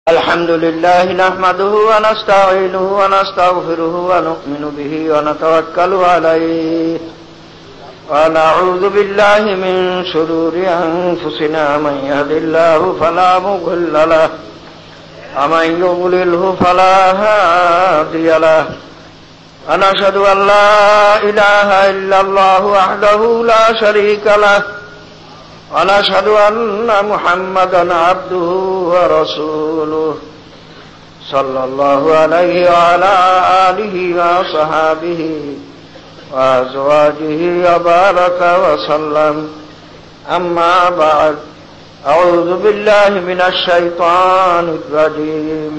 الحمد لله نحمده ونستعينه ونستغفره ونؤمن به ونتوكل عليه ونعوذ بالله من شرور أنفسنا من يهد الله فلا مضل له ومن يضلله فلا هادي له ونشهد أن لا إله إلا الله وحده لا شريك له ونشهد أن محمدا عبده ورسوله صلى الله عليه وعلى آله وصحابه وأزواجه وبارك وسلم أما بعد أعوذ بالله من الشيطان الرجيم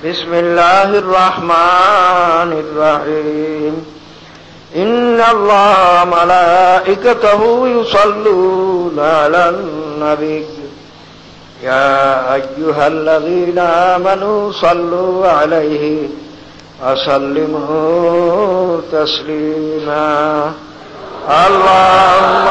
بسم الله الرحمن الرحيم إن الله ملائكته يصلون على النبي يا أيها الذين آمنوا صلوا عليه وسلموا تسليما اللهم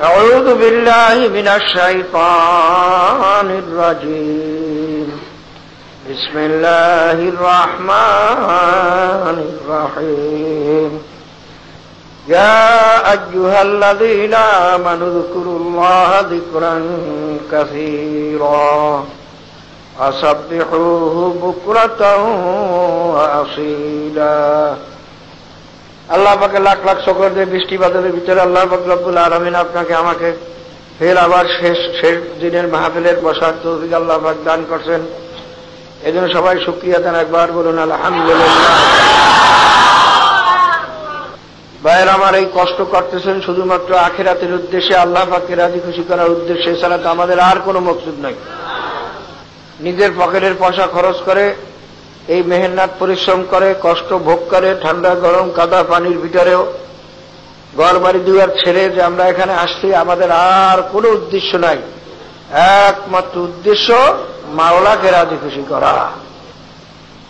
أعوذ بالله من الشيطان الرجيم بسم الله الرحمن الرحيم يا أيها الذين آمنوا اذكروا الله ذكرا كثيرا وسبحوه بكرة وأصيلا আল্লাহ পাকে লাখ লাখ শুকর দিয়ে বৃষ্টি বাদলের ভিতরে আল্লাহ পাক রব্বুল আলামিন আপনাকে আমাকে ফের আবার শেষ দিনের মাহফিলের বসার তৌফিক আল্লাহ পাক দান করছেন। এজন্য সবাই শুকরিয়া দেন, একবার বলুন আলহামদুলিল্লাহ। ভাইয়ের আমার, এই কষ্ট করতেছেন শুধুমাত্র আখিরাতের উদ্দেশ্যে, আল্লাহ পাককে রাজি খুশি করার উদ্দেশ্যে, এছাড়া তো আমাদের আর কোনো মকসুদ নাই। নিজের পকেটের পয়সা খরচ করে এই মেহনত পরিশ্রম করে, কষ্ট ভোগ করে, ঠান্ডা গরম কাদা পানির ভিতরেও ঘর বাড়ি দুয়ার ছেড়ে যে আমরা এখানে আসছি, আমাদের আর কোনো উদ্দেশ্য নাই। একমাত্র উদ্দেশ্য মাওলাকে রাজি খুশি করা।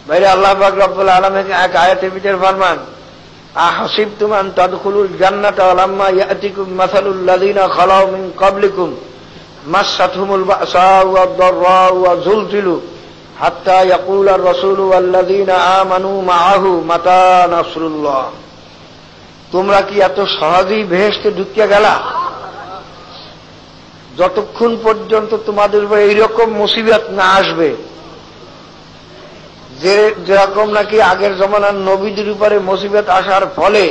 বাইরে আল্লাহ পাক রব্বুল আলামিন এক আয়াতের ভিতরে ফরমান, আহাসিবতুম আন তাদখুলুল জান্নাতা ওয়ালাম্মা ইয়াতিকুম মাসালুল লাযিনা খালাউ মিন ক্বাবলিকুম মাসসাতহুমুল বাসাউ ওয়াদ-দাররাউ ওয়া যুলজিলু হাত্তা ইয়াকুলার রাসূলু ওয়াল্লাযীনা আমানু মাআহু মাতা নাসরুল্লাহ। তোমরা কি এত সহজেই বেহেশতে ঢুকে গেলা? যতক্ষণ পর্যন্ত তোমাদের উপর এইরকম মুসিবত না আসবে, যেরকম নাকি আগের জমানার নবীদের উপরে মুসিবত আসার ফলে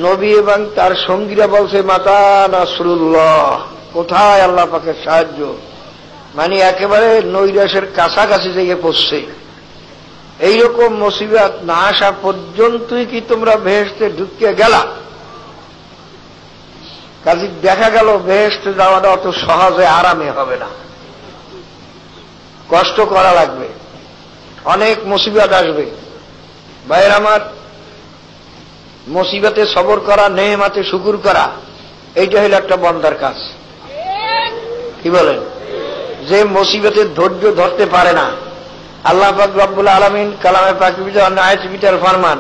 নবী এবং তার সঙ্গীরা বলছে মাতা নাসরুল্লাহ, কোথায় আল্লাহ পাকের সাহায্য, মানে একেবারে নৈরাশের কাছাকাছি যেয়ে পড়ছে। এইরকম মুসিবত না আসা পর্যন্তই কি তোমরা বেহেশতে ঢুকে গেলা? কাজে দেখা গেল বেহেশতে যাওয়াটা অত সহজে আরামে হবে না, কষ্ট করা লাগবে, অনেক মুসিবত আসবে। ভাইয়ের আমার, মুসিবতে সবর করা, নেহমাতে শুকুর করা, এইটা হলো একটা বান্দার কাজ। কি বলেন? যে মুসিবতের ধৈর্য ধরতে পারে না, আল্লাহ পাক রব্বুল আলামিন কালামে পাকের ভিতরে আয়াতের ভিতরে ফরমান,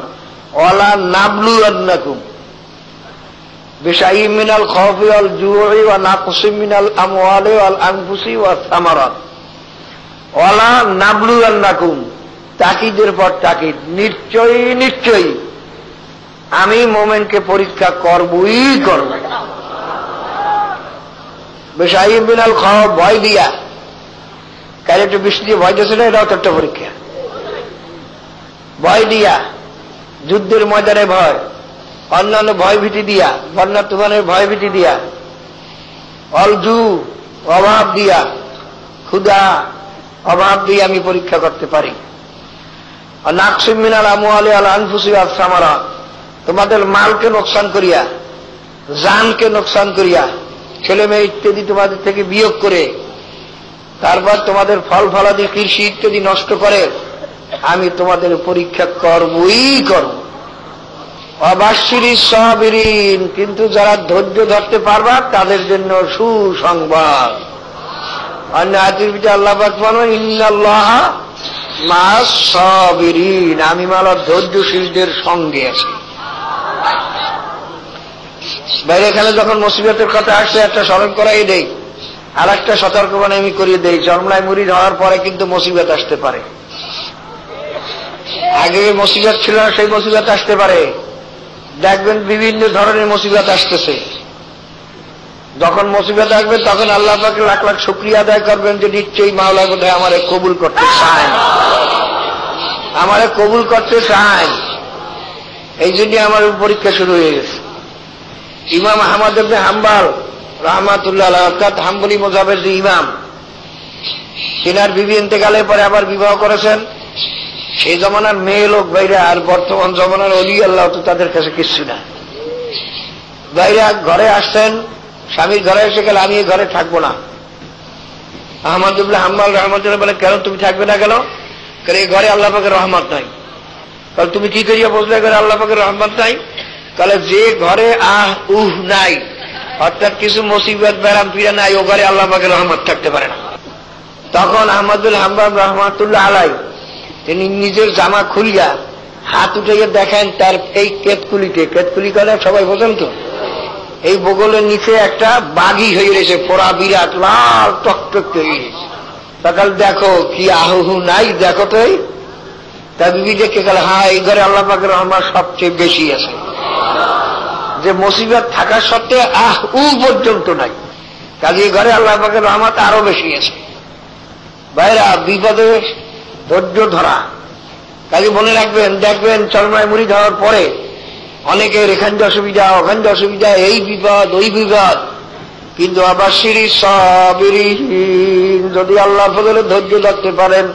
ওয়ালা নাবলুয়ান্নাকুম বিশাইইম মিনাল খাউফি ওয়াল জুউই ওয়া নাকসিম মিনাল আমওয়ালি ওয়াল আনফুসি ওয়াস সামারাত। ওয়ালা নাবলুয়ান্নাকুম, তাকিদের পর তাকিদ, নিশ্চয়ই নিশ্চয়ই আমি মুমিনকে পরীক্ষা করবই করব। বিশাইইম মিনাল খাউফ, ভয় দিয়া, কাল একটু বৃষ্টি দিয়ে ভয় দিয়েছে না, এটাও তো একটা পরীক্ষা। ভয় দিয়া, যুদ্ধের ময়দানে ভয়, অন্যান্য ভয় ভীতি দিয়া, বন্যা তুফানের ভয় ভীতি দিয়া, অলজু অভাব দিয়া, ক্ষুধা অভাব দিয়ে আমি পরীক্ষা করতে পারি। নাকসিম মিনাল আমওয়ালি ওয়াল আনফুসি ওয়াস সামারাত, তোমাদের মালকে নোকসান করিয়া, জানকে নোকসান করিয়া, ছেলে মেয়ে ইত্যাদি তোমাদের থেকে বিয়োগ করে, তারপর তোমাদের ফল ফলাদি কৃষি ইত্যাদি নষ্ট করে আমি তোমাদের পরীক্ষা করবই করব। অবাশিরিস সাবিরিন, কিন্তু যারা ধৈর্য ধরতে পারবা তাদের জন্য সুসংবাদ। অন্য আয়াতের ভিতরে আল্লাহ পাক বলেন ইন্নাল্লাহা মা'আস সাবিরিন, আমি মাওলা ধৈর্যশীলদের সঙ্গে আছি। বাইরে এখানে যখন মুসিবতের কথা আসছে একটা স্মরণ করাই দেই, আর একটা সতর্কবাণী আমি করিয়ে দেই, চরমনায় মুরিদ হওয়ার পরে কিন্তু মুসিবত আসতে পারে। আগে মুসিবত ছিল না, সেই মুসিবত আসতে পারে। দেখবেন বিভিন্ন ধরনের মুসিবত আসতেছে। যখন মুসিবত আসবে তখন আল্লাহ পাকে লাখ লাখ শুকরিয়া আদায় করবেন যে নিশ্চয়ই মাওলা বোধহয় আমারে কবুল করতে চান, আমারে কবুল করতে চান, এই জন্য আমার পরীক্ষা শুরু হয়ে গেছে। ইমাম আহমদ ইবনে হাম্বল রাহমাতুল্লাহ আলাইহি, অর্থাৎ হাম্বলি মাযহাবের যে ইমাম, তিনার বিবি ইন্তেকালের পরে আবার বিবাহ করেছেন। সেই জমানার মেয়ে লোক বাইরে, আর বর্তমান জমানার ওলি আল্লাহ তো তাদের কাছে কিচ্ছু না। বাইরে ঘরে আসছেন, স্বামীর ঘরে এসে গেলে আমি এই ঘরে থাকবো না। আহমদ ইবনে হাম্বল রাহমাতুল্লাহ বলে, কেন তুমি থাকবে না কেন? কারণ এই ঘরে আল্লাহ পাকের রহমত নাই। তাহলে তুমি কি করিয়া বুঝলে ঘরে আল্লাহ পাকের রহমত নাই? তাহলে যে ঘরে নাই, অর্থাৎ কিছু মুসিবত ব্যারাম পীড়া নাই, ও ঘরে আল্লাহ পাকের রহমত থাকতে পারে না। তখন আহমদুল হাম্বল রাহমাতুল্লাহ আলাইহি তিনি নিজের জামা খুলিয়া হাত উঠাইয়া দেখেন তার এই কেতকুলিতে, কেতকুলি করে সবাই বোঝেন তো, এই বগলের নিচে একটা বাঘি হয়ে রয়েছে, পোড়া বিরাট লাল টকটক হয়ে গেছে। সকাল দেখো কি আহু নাই, দেখো তো। তা বিবি দেখে গেল, হ্যাঁ এই ঘরে আল্লাহ পাকের রহমত সবচেয়ে বেশি আছে। যে মুসিবত থাকার সত্ত্বে পর্যন্ত নাই, কাজে এই ঘরে আল্লাহ পাকের রহমত আরো বেশি আছে। ভাইরা, বিপদে ধৈর্য ধরা, কাজে মনে রাখবেন। দেখবেন চরমায় মুরিদ হওয়ার পরে অনেকের এখান যে অসুবিধা, ওখান যে অসুবিধা, এই বিপদ ওই বিপদ, কিন্তু আবার শিরি সাবিরিন, যদি আল্লাহ ফজলে ধৈর্য ধরতে পারেন,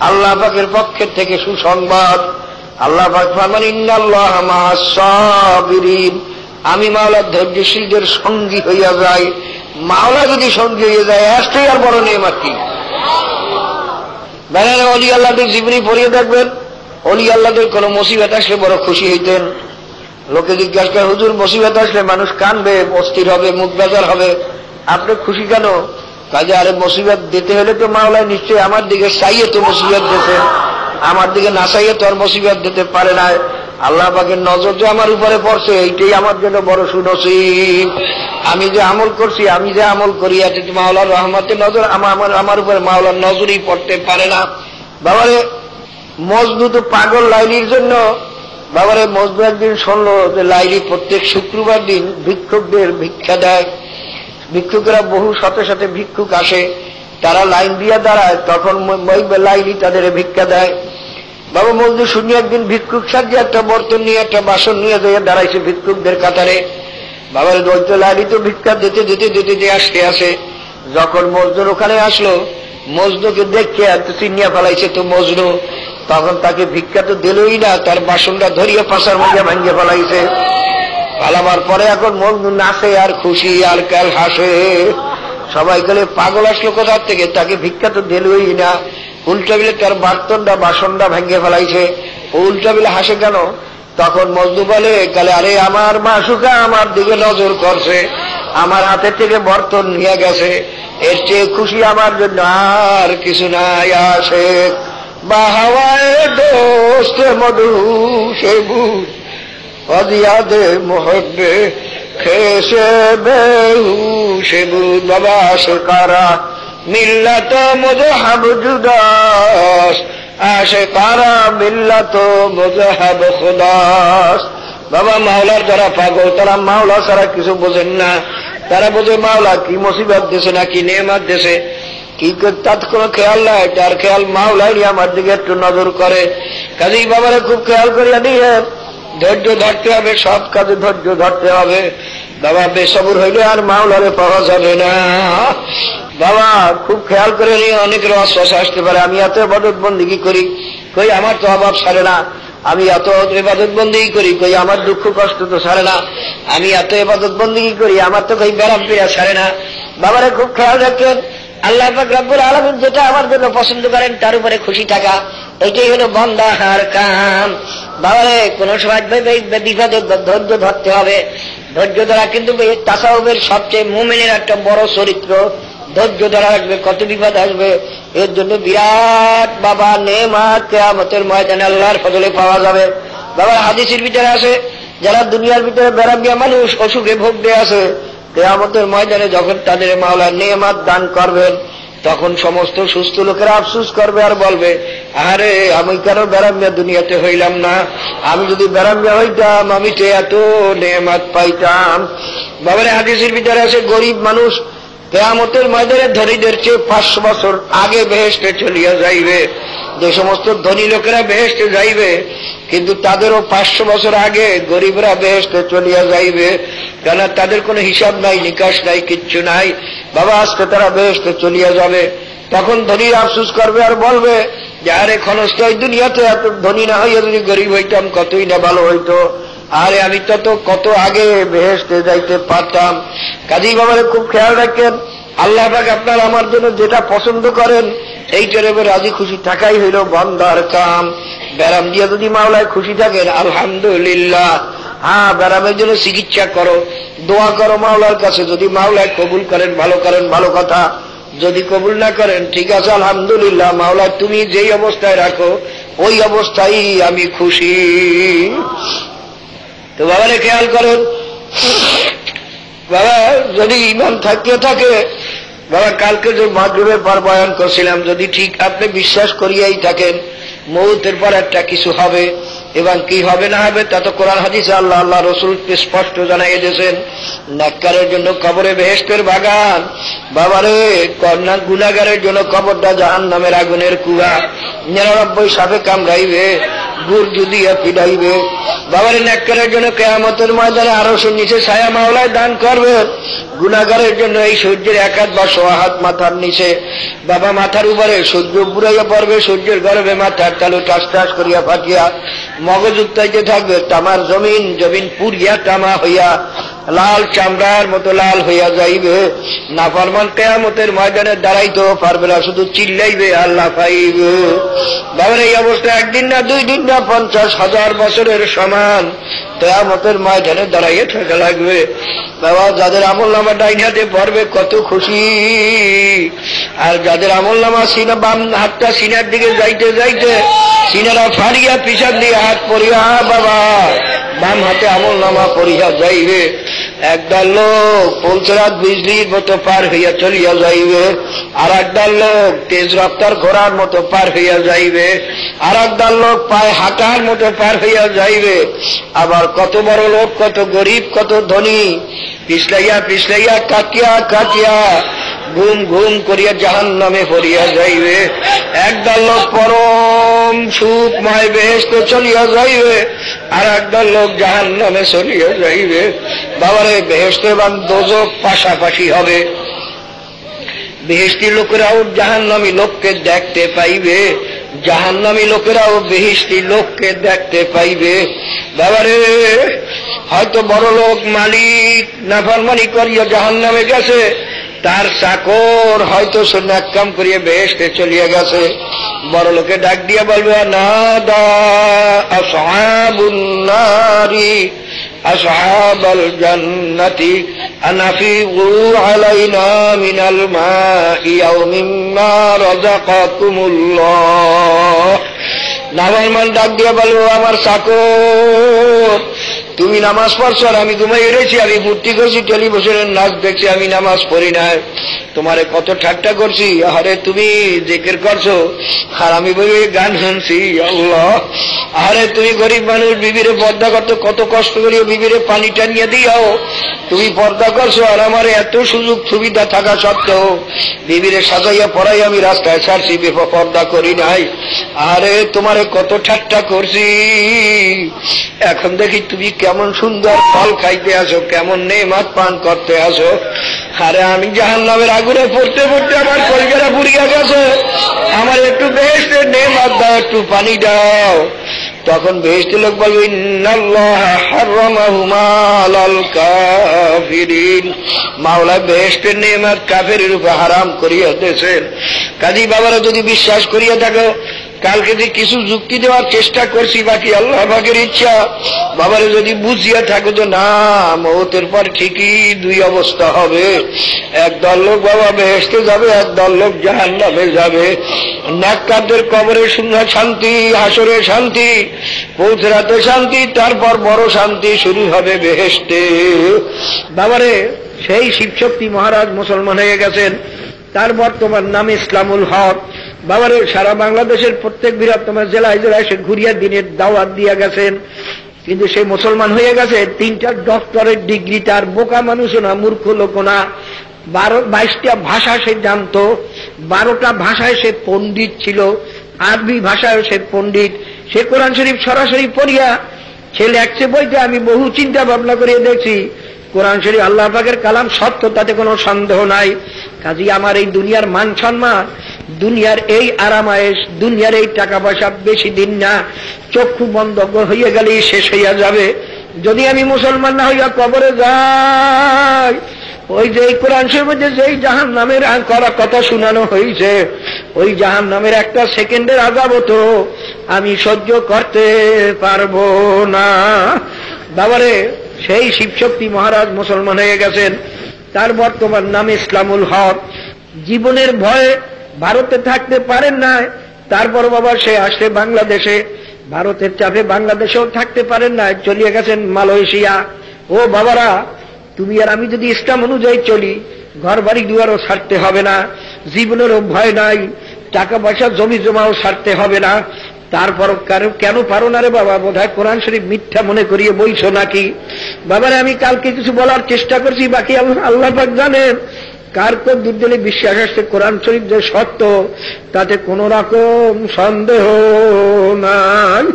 আল্লাহ পাকের পক্ষের থেকে সুসংবাদ। আল্লাহ পাক ফরমান ইন্নাল্লাহা মা'আস সাবিরিন, আমি মাওলা ধৈর্যশীলদের সঙ্গী হইয়া যাই। মাওলা যদি সঙ্গী হয়ে যায়, আসতেই আর বড় নেয়ামত কি? বেড়ানো অলি আল্লাহদের জীবনী পড়িয়ে দেখবেন, অলি আল্লাহদের কোন মুসিবত আসলে বড় খুশি হইতেন। লোকে জিজ্ঞাসা করে, হুজুর মুসিবত আসলে মানুষ কানবে, অস্থির হবে, মুখ বেজার হবে, আপনি খুশি কেন? কাজে আরে মুসিবত দিতে হলে তো মাওলায় নিশ্চয়ই আমার দিকে চাইয়ে তো মুসিবত দিতেন, আমার দিকে না চাইয়ে তো আর মুসিবত দিতে পারে না। আল্লাহ পাকের নজর যে আমার উপরে পড়ছে, এইটাই আমার জন্য বড় সুনসিব। আমি যে আমল করছি, আমি যে আমল করি, এতে মাওলার রহমতের নজর আমার উপরে মাওলার নজরই পড়তে পারে না। বাবারে মজনু তো পাগল লাইলির জন্য। বাবারে মজনু একদিন শুনলো যে লাইলি প্রত্যেক শুক্রবার দিন ভিক্ষুকদের ভিক্ষা দেয়। ভিক্ষুকেরা বহু শত শত ভিক্ষুক আসে, তারা লাইন দিয়ে দাঁড়ায়, তখন লাইলি তাদের ভিক্ষা দেয়। বাবা মজনু শুনি একদিন ভিক্ষুক সাজিয়ে একটা বর্তন নিয়ে, একটা বাসন নিয়ে যেয়ে দাঁড়াইছে ভিক্ষুকদের কাতারে। বাবার দৈত্য লাইলি তো ভিক্ষা দিতে দিতে দিতে যে আসতে আসে, যখন মজনুর ওখানে আসলো, মজনুকে দেখে এত চিনিয়া ফেলাইছে তো মজনু, তখন তাকে ভিক্ষা তো দিলই না, তার বাসনটা ধরিয়ে পাশার মধ্যে ভাঙিয়ে ফেলাইছে। পালাবার পরে এখন মজনু নাচে আর খুশি আর কাল হাসে। সবাই গেলে পাগল আসলো কোথার থেকে, তাকে ভিক্ষা তো দিলই না, উল্টা বিলে তার বাসনটা ভেঙে ফেলাইছে। উল্টা বিলে হাসে কেন? তখন মজনু বলে, কালে আরে আমার মাসুকা আমার দিকে নজর করছে, আমার হাতে থেকে বর্তন নিয়ে গেছে, এর চেয়ে খুশি আমার জন্য আর কিছু নাই। আসে বাহাওয়ায় দোস্ত মধু সে বুঝ অদিয়াদে মোহব্বে খেসে বেহু সে বুঝ। বাবা শেখারা মিল্লাত মুজহাব জুদাস, আশেকারা মিল্লাত মুজহাব খুদাস। বাবা মাওলার যারা পাগল, তারা মাওলা ছাড়া কিছু বোঝেন না। তারা বোঝে মাওলা কি মুসিবত দিছে না কি নেয়ামত দিছে, কি তার কোনো খেয়াল নাই। তার খেয়াল মাওলাই আমার দিকে একটু নজর করে। কাজেই বাবারে খুব খেয়াল করিয়া দিয়ে ধৈর্য ধরতে হবে, সব কাজে ধৈর্য ধরতে হবে। বাবা বেসবর হইলে আর মাওলারে পাওয়া যাবে না। বাবা খুব খেয়াল করে নিয়ে অনেকের অশ্বাস আসতে পারে, আমি এত ইবাদত বন্দেগী করি, কই আমার তো অভাব সারে না। আমি এত ইবাদত বন্দেগী করি, কই আমার দুঃখ কষ্ট তো সারে না। আমি এত ইবাদত বন্দেগী করি, আমার তো কই ব্যারাম পীড়া সারে না। বাবারে খুব খেয়াল রাখেন, আল্লাহ পাক রব্বুল আলামিন যেটা আমার জন্য পছন্দ করেন তার উপরে খুশি থাকা, এটাই হলো বান্দার কাম। বাবারে কোন সময় বিপদে ধৈর্য ধরতে হবে। ধৈর্য ধরা কিন্তু তাসাউফের সবচেয়ে মুমিনের একটা বড় চরিত্র। ধৈর্য ধরা রাখবে, কত বিপদ আসবে। এর জন্য বিরাট বাবা নেমাত কিয়ামতের ময়দানে আল্লাহর ফজলে পাওয়া যাবে। বাবা হাদিসের ভিতরে আছে, যারা দুনিয়ার ভিতরে বেরামিয়া মানুষ অসুখে ভোগতে আছে, কিয়ামতের ময়দানে যখন তাদের মাওলা নেমাত দান করবেন, তখন সমস্ত সুস্থ লোকেরা আফসোস করবে আর বলবে, আরে আমি কেন বেরামিয়া দুনিয়াতে হইলাম না, আমি যদি বেরামিয়া হইতাম আমি তো এত নেমাত পাইতাম। বাবার হাদিসের ভিতরে আছে, গরিব মানুষ কিয়ামতের ময়দানে ধনীদের চেয়ে 500 বছর আগে বেহেশতে চলিয়া যাইবে। যে সমস্ত ধনী লোকেরা বেহেশতে যাইবে, কিন্তু তাদেরও 500 বছর আগে গরিবরা বেহেশতে চলিয়া যাইবে, কেন তাদের কোনো হিসাব নাই, নিকাশ নাই, কিচ্ছু নাই। বাবা আজকে তারা বেহেশতে চলিয়া যাবে। তখন ধনীরা আফসোস করবে আর বলবে যে আরে ক্ষণস্থ এই দুনিয়াতে এত ধনী না হইয়া যদি গরিব হইতাম কতই না ভালো হইতো, আরে আমি তত কত আগে বেহেশতে যাইতে পারতাম। কাজী বাবারে খুব খেয়াল রাখেন, আল্লাহ পাক আপনার আমার জন্য যেটা পছন্দ করেন এইটার উপর রাজি খুশি থাকাই হইল বান্দার কাম। ব্যারাম দিয়ে যদি মাওলায় খুশি থাকেন আলহামদুলিল্লাহ। হ্যাঁ, ব্যারামের জন্য চিকিৎসা করো, দোয়া করো মাওলার কাছে, যদি মাওলায় কবুল করেন ভালো কথা, যদি কবুল না করেন ঠিক আছে আলহামদুলিল্লাহ, মাওলা তুমি যেই অবস্থায় রাখো ওই অবস্থায় আমি খুশি। তো বাবারে খেয়াল করেন, বাবা যদি ইমান থাকিয়ে থাকে, বাবা কালকে যে মাগরিবের পর বয়ান করছিলাম, যদি ঠিক আপনি বিশ্বাস করিয়াই থাকেন মৌতের পর একটা কিছু হবে, এবং কি হবে না হবে তা তো কোরআন হাদিসে আল্লাহ রসুল স্পষ্ট জানাইয়ে দিয়েছেন। নেককারের জন্য কবরে বেহেশতের বাগান, বাবারে গুনাহগারের জন্য কবরটা জাহান্নামের আগুনের কুয়া, 99 সাপে কামড়াইবে, গুড় জুদিয়া পিড়াইবে। বাবারে নেককারের জন্য কিয়ামতের ময়দানে আরশের নিচে ছায়া মাওলায় দান করবেন, গুনাহগারের জন্য এই সূর্যের 1 হাত বা 1.5 হাত মাথার নিচে, বাবা মাথার উপরে সূর্য বুড়াইয়া পড়বে, সূর্যের গর্ভে মাথার তালু টাস টাস করিয়া ফাটিয়া মগজ উত্তাইতে থাকবে, তামার জমিন পুরিয়া তামা হইয়া লাল চামড়ার মতো লাল হইয়া যাইবে। নাফরমান কিয়ামতের ময়দানে দাঁড়াইতেও পারবে না, শুধু চিল্লাইবে আল্লাহ পাইবে। বাবার এই অবস্থা একদিন না 2 দিন না 50,000 বছরের সমান কিয়ামতের ময়দানে দাঁড়াইয়া থাকা লাগবে। বাবা যাদের আমলনামা ডাইন হাতে পড়বে কত খুশি, আর যাদের আমলনামা সিনা বাম হাতটা সিনার দিকে যাইতে যাইতে সিনারা ফাড়িয়া পিছন দিয়ে হাত পড়িয়া বাবা বাম হাতে আমলনামা পড়িয়া যাইবে। একদল লোক পৌঁছরাত বিজলির মতো পার হইয়া চলিয়া যাইবে, আর একদল লোক তেজ রফতার ঘোড়ার মতো পার হইয়া যাইবে, আর একদল লোক পায়ে হাঁটার মতো পার হইয়া যাইবে। আবার কত বড় লোক, কত গরিব, কত ধনী পিছলাইয়া পিছলাইয়া কাটিয়া কাটিয়া ঘুম ঘুম করিয়া জাহান্নামে পড়িয়া যাইবে। একদল লোক পরম সুখময় বেহেশতে চলিয়া যাইবে, আর একদল লোক জাহান্নামে চলিয়া যাইবে। বাবারে বেহেশতে এবং দোজখ পাশাপাশি হবে। বেহেশতি লোকেরাও জাহান্নামী লোককে দেখতে পাইবে, জাহান্নামী লোকেরাও বেহেশতি লোককে দেখতে পাইবে। বাবারে হয়তো বড় লোক মালিক নাফরমানি করিয়া জাহান্নামে গেছে, তার চাকর হয়তো সে নেক কাম করিয়া বেহেশতে চলিয়া গেছে। বড় লোকে ডাক দিয়া বলবে নাদা আসহাবুন নারি আসহাবাল জান্নাতি আনাফিউ আলাইনা মিনাল মাই আও মিম্মা রাযাকাকুমুল্লাহ। নাফরমান ডাক দিয়া বলবে আমার চাকর, তুমি নামাজ পড়ছো আর আমি ঘুমাই রয়েছি, আমি মূর্তি করছি, টেলিভিশনের নাচ দেখছি, আমি নামাজ পড়ি না, তোমারে কত ঠাট্টা করছি, আরে তুমি জিকির করছো আর আমি বলি গান শুনছি। আল্লাহ, আরে তুমি গরিব মানুষ, বিবিরে পর্দা করতো, কত কষ্ট করিও বিবিরে পানি টানিয়ে দিও, তুমি পর্দা করছো, আর আমার এত সুযোগ সুবিধা থাকা সত্ত্বেও বিবিরে সাজাইয়া পড়াই আমি রাস্তায় ছাড়ছি, পর্দা করি নাই। আরে তোমারে কত ঠাট্টা করছি, এখন দেখি তুমি কেমন সুন্দর ফল খাইতে আসো, কেমন নেমাত পান করতে আসো। আরে আমি জাহান্নামের আগুনে পড়তে পড়তে আমার কলিজাটা পুড়িয়া গেছে, আমার একটু বেহেশতের নেমাত দাও, একটু পানি দাও। তখন বেহেশতের লোক বলবে ইন্নাল্লাহ হারামাহুমা আলাল কাফিরিন, মাওলা বেহেশতের নেমাত কাফেরের উপর হারাম করিয়া দিয়েছেন। কাজী বাবারা যদি বিশ্বাস করিয়া থাকো কালকে যে কিছু যুক্তি দেওয়ার চেষ্টা করছি, বাকি আল্লাহ পাকের ইচ্ছা। বাবারে যদি বুঝিয়া থাকো যে না, মওতের পর ঠিকই দুই অবস্থা হবে, একদল লোক বাবা বেহেশতে যাবে, একদল লোক জাহান্নামে যাবে। নেককারদের কবরে শান্তি, হাসরে শান্তি, পৌঁছরাতে শান্তি, তারপর বড় শান্তি শুরু হবে বেহেশতে। বাবারে সেই শিবশক্তি মহারাজ মুসলমান হয়ে গেছেন, তার বর্তমান নাম ইসলামুল হক। বাবারে সারা বাংলাদেশের প্রত্যেক বৃহত্তম জেলায় জেলায় সে ঘুরিয়া দিনের দাওয়াত দিয়ে গেছেন, কিন্তু সে মুসলমান হয়ে গেছে। 3টা ডক্টরের ডিগ্রি, তার বোকা মানুষও না, মূর্খ লোক না। 22টা ভাষা সে জানত, 12টা ভাষায় সে পণ্ডিত ছিল, আরবি ভাষায় সে পণ্ডিত। সে কোরআন শরীফ সরাসরি পড়িয়া সে লেখছে বইতে। আমি বহু চিন্তা ভাবনা করিয়ে দেখছি কোরআন শরীফ আল্লাহ পাকের কালাম সত্য, তাতে কোনো সন্দেহ নাই। কাজী আমার এই দুনিয়ার মান সম্মান, দুনিয়ার এই আরামায়েশ, দুনিয়ার এই টাকা পয়সা বেশি দিন না, চক্ষু বন্ধ হইয়া গেলেই শেষ হইয়া যাবে। যদি আমি মুসলমান না হইয়া কবরে যাই, ওই যে কোরআন শরীফে যেই জাহান্নামের করা কথা শোনানো হয়েছে, ওই জাহান্নামের একটা সেকেন্ডের আযাবও তো আমি সহ্য করতে পারবো না। বাবারে সেই শিবশক্তি মহারাজ মুসলমান হয়ে গেছেন, তার বর্তমান নাম ইসলামুল হক। জীবনের ভয়ে ভারতে থাকতে পারেন না, তারপর বাবা সে আসে বাংলাদেশে, ভারতের চাপে বাংলাদেশেও থাকতে পারেন না, চলিয়ে গেছেন মালয়েশিয়া। ও বাবারা, তুমি আর আমি যদি ইসলাম অনুযায়ী চলি, ঘর বাড়ি দুয়ারও ছাড়তে হবে না, জীবনেরও ভয় নাই, টাকা পয়সা জমি জমাও ছাড়তে হবে না। তারপর কেন পারো না রে বাবা? বোধহয় কোরআন শরীফ মিথ্যা মনে করিয়ে বইছো নাকি? বাবারে আমি কালকে কিছু বলার চেষ্টা করছি, বাকি আল্লাহ পাক জানেন কার কোন দুর্দিনে বিশ্বাস আসছে কোরআন শরীফ যে সত্য, তাতে কোন রকম সন্দেহ নাই।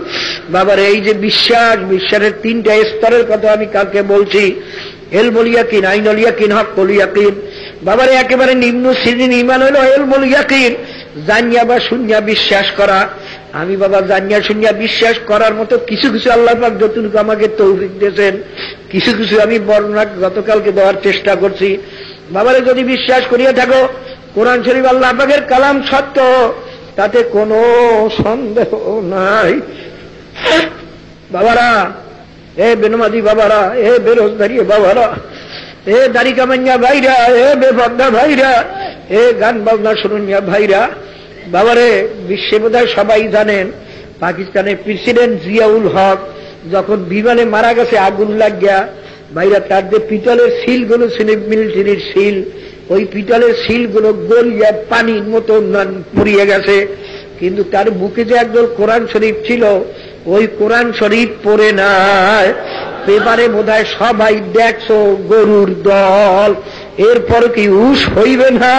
বাবারে এই যে বিশ্বাসের 3টা স্তরের কথা আমি কালকে বলছি, ইলমুল ইয়াকিন, আইনুল ইয়াকিন, হকুল ইয়াকিন। বাবারে একেবারে নিম্ন শ্রেণীর ঈমান হলো ইলমুল ইয়াকিন, জানিয়া বা শুনিয়া বিশ্বাস করা। আমি বাবা জানিয়া শুনিয়া বিশ্বাস করার মতো কিছু কিছু আল্লাহ পাক যতটুকু আমাকে তৌফিক দিয়েছেন, কিছু কিছু আমি বর্ণনা গতকালকে দেওয়ার চেষ্টা করছি। বাবারে যদি বিশ্বাস করিয়া থাকো কোরআন শরীফ আল্লাহ পাকের কালাম সত্য, তাতে কোনো সন্দেহ নাই। বাবারা, এ বেনমাজি বাবারা, এ বেরোজগারি বাবারা, এ দাড়ি কামাইয়া ভাইরা, এ বেপর্দা ভাইরা, এ গান বাজনা শুনুনিয়া ভাইরা। বাবারে বিশ্বে বোধহয় সবাই জানেন, পাকিস্তানের প্রেসিডেন্ট জিয়াউল হক যখন বিমানে মারা গেছে আগুন লাগিয়া, ভাইরা তার যে পিতলের শিলগুলো ছিল মিলিটারির শিল, ওই পিতলের শিলগুলো গলিয়া পানির মতো পুড়িয়ে গেছে, কিন্তু তার বুকে যে একদল কোরআন শরীফ ছিল, ওই কোরআন শরীফ পড়ে নাই। পেপারে বোধহয় সবাই দেখছো গরুর দল। এরপর কি হুশ হইবে না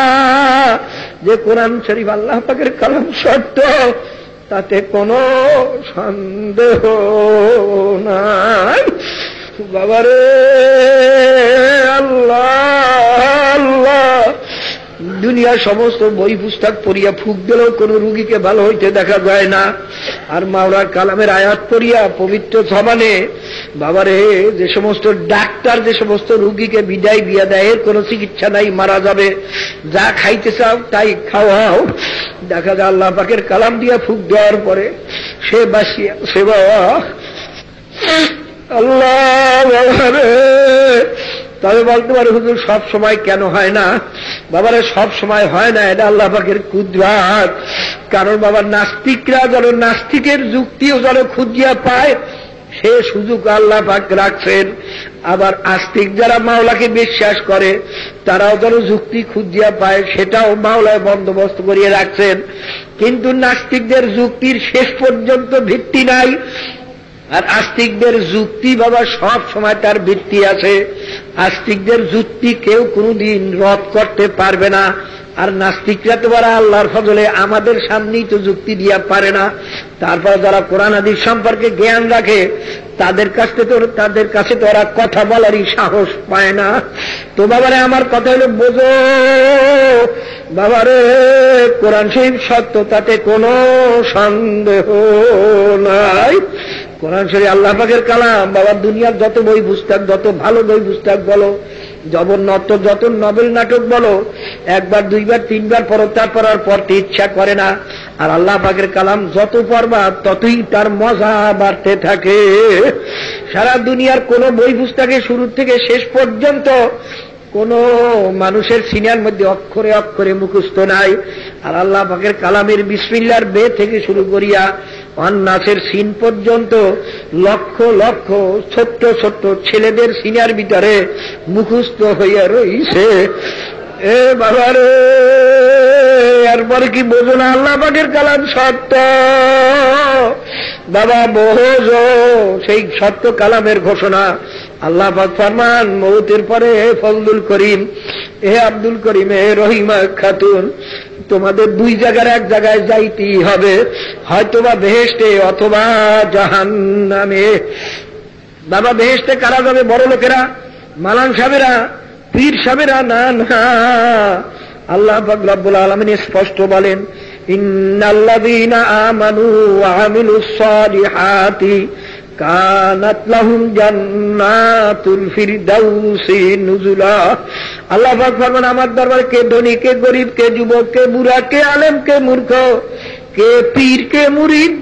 যে কোরআন শরীফ আল্লাহ পাকের কালাম সত্য, তাতে কোনো সন্দেহ নাই। বাবারে আল্লাহ আল্লাহ, দুনিয়ার সমস্ত বই পুস্তক পড়িয়া ফুক দিলেও কোন রুগীকে ভালো হইতে দেখা যায় না। আর মাওলার কালামের আয়াত পড়িয়া পবিত্র জবানে বাবারে যে সমস্ত ডাক্তার যে সমস্ত রুগীকে বিদায় দিয়া দেয়, এর কোন চিকিৎসা নাই, মারা যাবে, যা খাইতে চাও তাই খাওয়াও। দেখা যায় আল্লাহ পাকের কালাম দিয়া ফুক দেওয়ার পরে সে বাসিয়া সে বাবা আল্লাহ। তবে বলতে পারে হুজুর সব সময় কেন হয় না? বাবারে সব সময় হয় না, এটা আল্লাহ পাকের কুদরত। কারণ বাবা নাস্তিকরা যেন নাস্তিকের যুক্তিও যেন খুঁজিয়া পায়, সে সুযোগ আল্লাহ পাক রাখছেন। আবার আস্তিক যারা মাওলাকে বিশ্বাস করে, তারাও যেন যুক্তি খুঁজিয়া পায়, সেটাও মাওলায় বন্দোবস্ত করিয়ে রাখছেন। কিন্তু নাস্তিকদের যুক্তির শেষ পর্যন্ত ভিত্তি নাই, আর আস্তিকদের যুক্তি বাবা সব সময় তার ভিত্তি আছে। আস্তিকদের যুক্তি কেউ কোনদিন রদ করতে পারবে না। আর নাস্তিকরা তো বারা আল্লাহর ফজলে আমাদের সামনেই তো যুক্তি দিয়া পারে না। তারপর যারা কোরআন হাদিস সম্পর্কে জ্ঞান রাখে, তাদের কাছে তো ওরা কথা বলারই সাহস পায় না। তো বাবারে আমার কথা হলো, বোঝো বাবারে কোরআন শরীফ সত্য, তাতে কোনো সন্দেহ নাই। কোরআন শরীফ আল্লাহ পাকের কালাম। বাবা দুনিয়ার যত বই পুস্তক, যত ভালো বই পুস্তক বলো, যত নভেল নাটক বলো, একবার দুইবার তিনবার পড়ো, তারপর আর পড়তে ইচ্ছা করে না। আর আল্লাহ পাকের কালাম যত পড়বা ততই তার মজা বাড়তে থাকে। সারা দুনিয়ার কোন বই পুস্তকে শুরু থেকে শেষ পর্যন্ত কোন মানুষের সিনার মধ্যে অক্ষরে অক্ষরে মুখস্থ নাই। আর আল্লাহ পাকের কালামের বিসমিল্লাহর বে থেকে শুরু করিয়া অন্নাসের সিন পর্যন্ত লক্ষ লক্ষ ছোট্ট ছোট্ট ছেলেদের সিনার ভিতরে মুখস্থ হইয়া রইছে। এ বাবা রে, এরপরে কি বোঝো না আল্লাহ পাকের কালাম সত্য? বাবা বোঝো সেই সত্য কালামের ঘোষণা। আল্লাহ পাক ফরমান মৌতের পরে হে ফজলুল করিম, হে আব্দুল করিম, হে রহিমা খাতুন, তোমাদের দুই জায়গার এক জায়গায় যাইতেই হবে, হয়তোবা বেহেশতে অথবা জাহান্নামে। বাবা বেহেশতে কারা যাবে? বড় লোকেরা, মালান সাহেবেরা, পীর সাহেবেরা? না না, আল্লাহ পাক রব্বুল আলামিন স্পষ্ট বলেন, ইন্নাল্লাযীনা আমানু ওয়া আমিলুস সালিহাতি কানাত লাহুম জান্নাতুল ফিরদাউসি নুজুলা। আল্লাহ পাক ফরমান, আমার দরবারে কে ধনী, কে গরিব, কে যুবক, কে বুড়া, কে আলেম, কে মূর্খ, কে পীর, কে মুরিদ,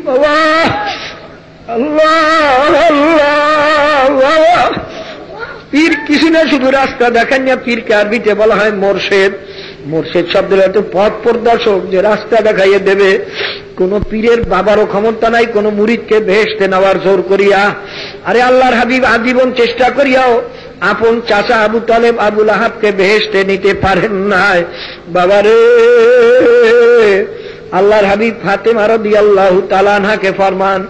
আল্লাহ আল্লাহ। পীর কিছু না, শুধু রাস্তা দেখান না। পীরকে আরবিতে বলা হয় মোরশেদ। মোরশেদ শব্দের হয়তো পথ প্রদর্শক, যে রাস্তা দেখাইয়ে দেবে। কোন পীরের বাবারও ক্ষমতা নাই কোন মুরিদকে বেহেশতে নেওয়ার জোর করিয়া। আরে আল্লাহর হাবিব আজীবন চেষ্টা করিয়াও আপন চাচা আবু তালেব আবুল আহাবকে বেহেশতে নিতে পারেন নাই। বাবারে, আল্লাহর হাবিব ফাতেমা রাদিয়াল্লাহু তাআলা আনহাকে ফরমান,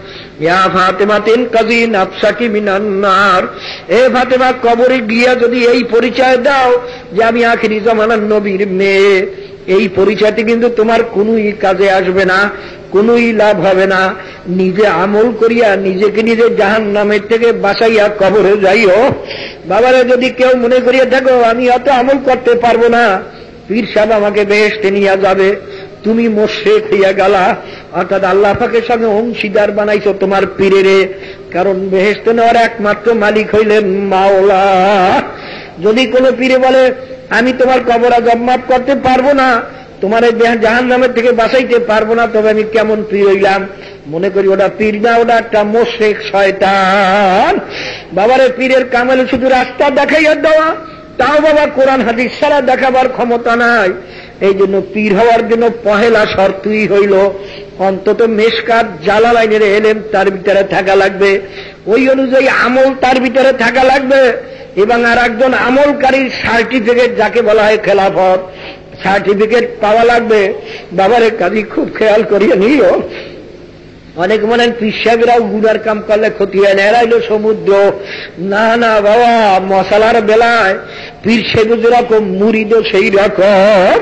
ইয়া ফাতেমাতিন কাযী নাফসাকি মিনান নার। এ ফাতেমা, কবরে গিয়া যদি এই পরিচয় দাও যে আমি আখিরি জামানার নবীর মেয়ে, এই পরিচয়টি কিন্তু তোমার কোনই কাজে আসবে না, কোনই লাভ হবে না। নিজে আমল করিয়া নিজেকে নিজে জাহান্নামের থেকে বাঁচাইয়া কবরে যাইও। বাবারে, যদি কেউ মনে করিয়া থাকো আমি অত আমল করতে পারবো না, পীর সাহেব আমাকে বেহেশতে নিয়ে যাবে, তুমি মুশরিক হইয়া গেলা, অর্থাৎ আল্লাহ পাকের সঙ্গে অংশীদার বানাইছো তোমার পীরেরে। কারণ বেহেশতে নেওয়ার একমাত্র মালিক হইলেন মাওলা। যদি কোনো পীরে বলে আমি তোমার কবর আযাব মাফ করতে পারবো না, তোমার জাহান্নামের থেকে বাঁচাইতে পারবো না, তবে আমি কেমন পীর হইলাম? মনে করি ওটা পীর না, ওটা একটা মুশরিক শয়তান। বাবারে, পীরের কামালে শুধু রাস্তা দেখাইয়া দেওয়া, তাও বাবা কোরআন হাদিস ছাড়া দেখাবার ক্ষমতা নাই। এই জন্য পীর হওয়ার জন্য পহেলা শর্তই হইল অন্তত মেশকাত জালালাইনের এলেম তার ভিতরে থাকা লাগবে, ওই অনুযায়ী আমল তার ভিতরে থাকা লাগবে, এবং আর একজন আমলকারীর সার্টিফিকেট, যাকে বলা হয় খেলাফত, সার্টিফিকেট পাওয়া লাগবে। বাবারে কাজী খুব খেয়াল করিয়ে নিও। অনেক মনে হয় পীর সাহেবেরাও গুনার কাম করলে ক্ষতি হয় না, এরা হইল সমুদ্র। না না বাবা, মশালার বেলায় পীর সাহেব যেরকম মুরিদও সেই রকম।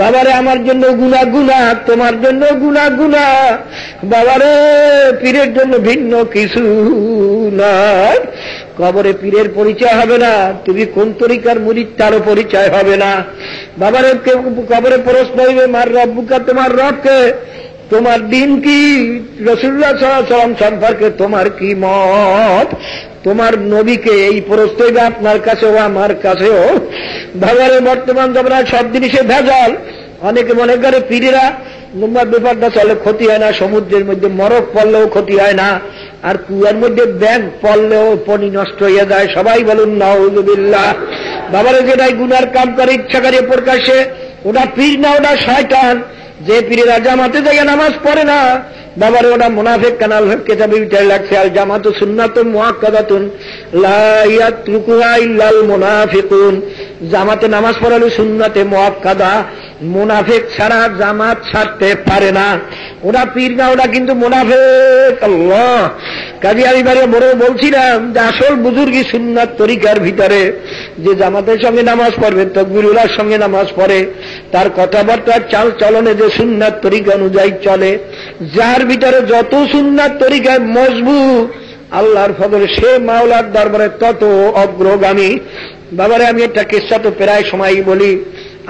বাবারে, আমার জন্য গুনাহ গুনাহ, তোমার জন্য গুনাহ গুনাহ। বাবারে, পীরের জন্য ভিন্ন কিছু নাই। কবরে পীরের পরিচয় হবে না, তুমি কোন তরিকার মুরিদ তারও পরিচয় হবে না। বাবারে, কবরে প্রশ্ন হইবে মার রব্বুকা, তোমার রবকে, তোমার দিন কি, রাসূলুল্লাহ সাল্লাল্লাহু আলাইহি ওয়াসাল্লাম সম্পর্কে তোমার কি মত, তোমার নবীকে, এই প্রশ্ন হইবে আপনার কাছেও আমার কাছেও। বাবারে, বর্তমান জমানায় সব জিনিসে ভেজাল। অনেকে মনে করে পীরেরা নম্বর ব্যাপারটা চলে, ক্ষতি হয় না, সমুদ্রের মধ্যে মরক পড়লেও ক্ষতি হয় না, আর কুয়ার মধ্যে ব্যাঙ পড়লেও পানি নষ্ট হয়ে যায়। সবাই বলুন নাউযুবিল্লাহ। বাবারে, যেটাই গুনার কাম করে ইচ্ছা করে প্রকাশ্যে, ওটা পীর না, ওটা শয়তান। যে পীরেরা জামাতে যায় নামাজ পড়ে না, বাবারে ওটা মুনাফিক। কানাল কিতাবে বিচার লাগছে, আল জামাতু সুন্নাতুন মুআক্কাদাতুন লা ইয়াতরুকুহা ইল্লাল মুনাফিকুন। জামাতে নামাজ পড়ালে সুন্নাতে মুআক্কাদা, মুনাফিক ছাড়া জামাত ছাড়তে পারে না। ওটা পীর না, ওটা কিন্তু মুনাফিক। আল্লাহ, কাজী আমি বারে বড় বলছিলাম যে আসল বুজুর্গি সুন্নাত তরিকার ভিতরে যে জামাতের সঙ্গে নামাজ পড়বে, তাকবীরুল্লাহর সঙ্গে নামাজ পড়ে, তার কথাবার্তার চাল চলনে যে সুন্নাত তরিকা অনুযায়ী চলে, যার ভিতরে যত সুন্নাত তরিকায় মজবুত, আল্লাহর ফজলে সে মাওলার দরবারে তত অগ্রগামী। বাবারে, আমি একটা কিস্সা তো প্রায় সময়ই বলি।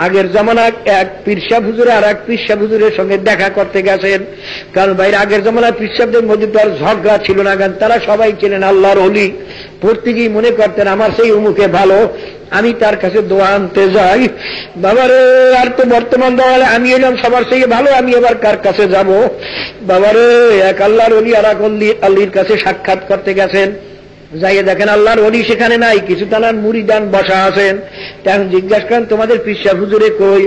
আগের জামানায় এক পীর সাহেব হুজুরে আর এক পীর সাহেব হুজুরের সঙ্গে দেখা করতে গেছেন। কারণ বাইরে আগের জামানায় পীর সাহেবদের মধ্যে তো আর ঝগড়া ছিল না, কারণ তারা সবাই ছিলেন আল্লাহর ওলি। প্রত্যেকেই মনে করতেন আমার সেই উমুকে ভালো, আমি তার কাছে দোয়া আনতে যাই। বাবারে আর তো বর্তমান দোয়ালে আমি এলাম সবার থেকে ভালো, আমি এবার কার কাছে যাব? বাবারে এক আল্লাহর ওলি আর এক আল্লির কাছে সাক্ষাৎ করতে গেছেন, যাইয়ে দেখেন আল্লাহর ওলি সেখানে নাই, কিছু তানার মুরিদান বসা আছেন। তখন জিজ্ঞাসা করেন তোমাদের পিসা হুজুরে কই?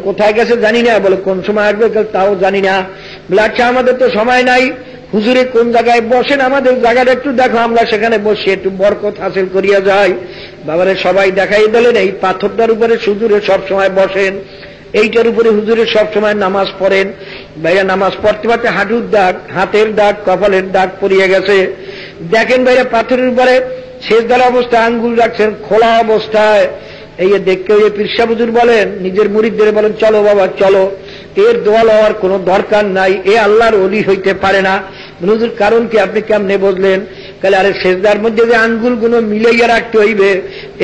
কোথায় গেছে জানি না। বলে কোন সময় আসবে? তাও জানি না। বলে আচ্ছা আমাদের তো সময় নাই, হুজুরে কোন জায়গায় বসেন আমাদের জায়গাটা একটু দেখো, আমরা সেখানে বসে একটু বরকত হাসিল করিয়া যাই। বাবারে সবাই দেখাই দিলেন এই পাথরটার উপরে হুজুরে সব সময় বসেন, এইটার উপরে হুজুরে সব সময় নামাজ পড়েন। ভাইয়া নামাজ পড়তে পড়তে হাঁটুর দাগ, হাতের দাগ, কপালের দাগ পড়িয়ে গেছে। দেখেন ভাইয়া পাথরের উপরে শেষদার অবস্থায় আঙ্গুল রাখছেন খোলা অবস্থায়। এই দেখতে ওই পীর সাহেব হুজুর বলেন নিজের মুরিদদের বলেন চলো বাবা চলো, এর দোয়া লওয়ার কোনো দরকার নাই, এ আল্লাহর ওলি হইতে পারে না। হুজুর কারণ কি আপনি কেমনে বুঝলেন? তাহলে আরে শেষদার মধ্যে যে আঙ্গুলগুলো মিলাইয়া রাখতে হইবে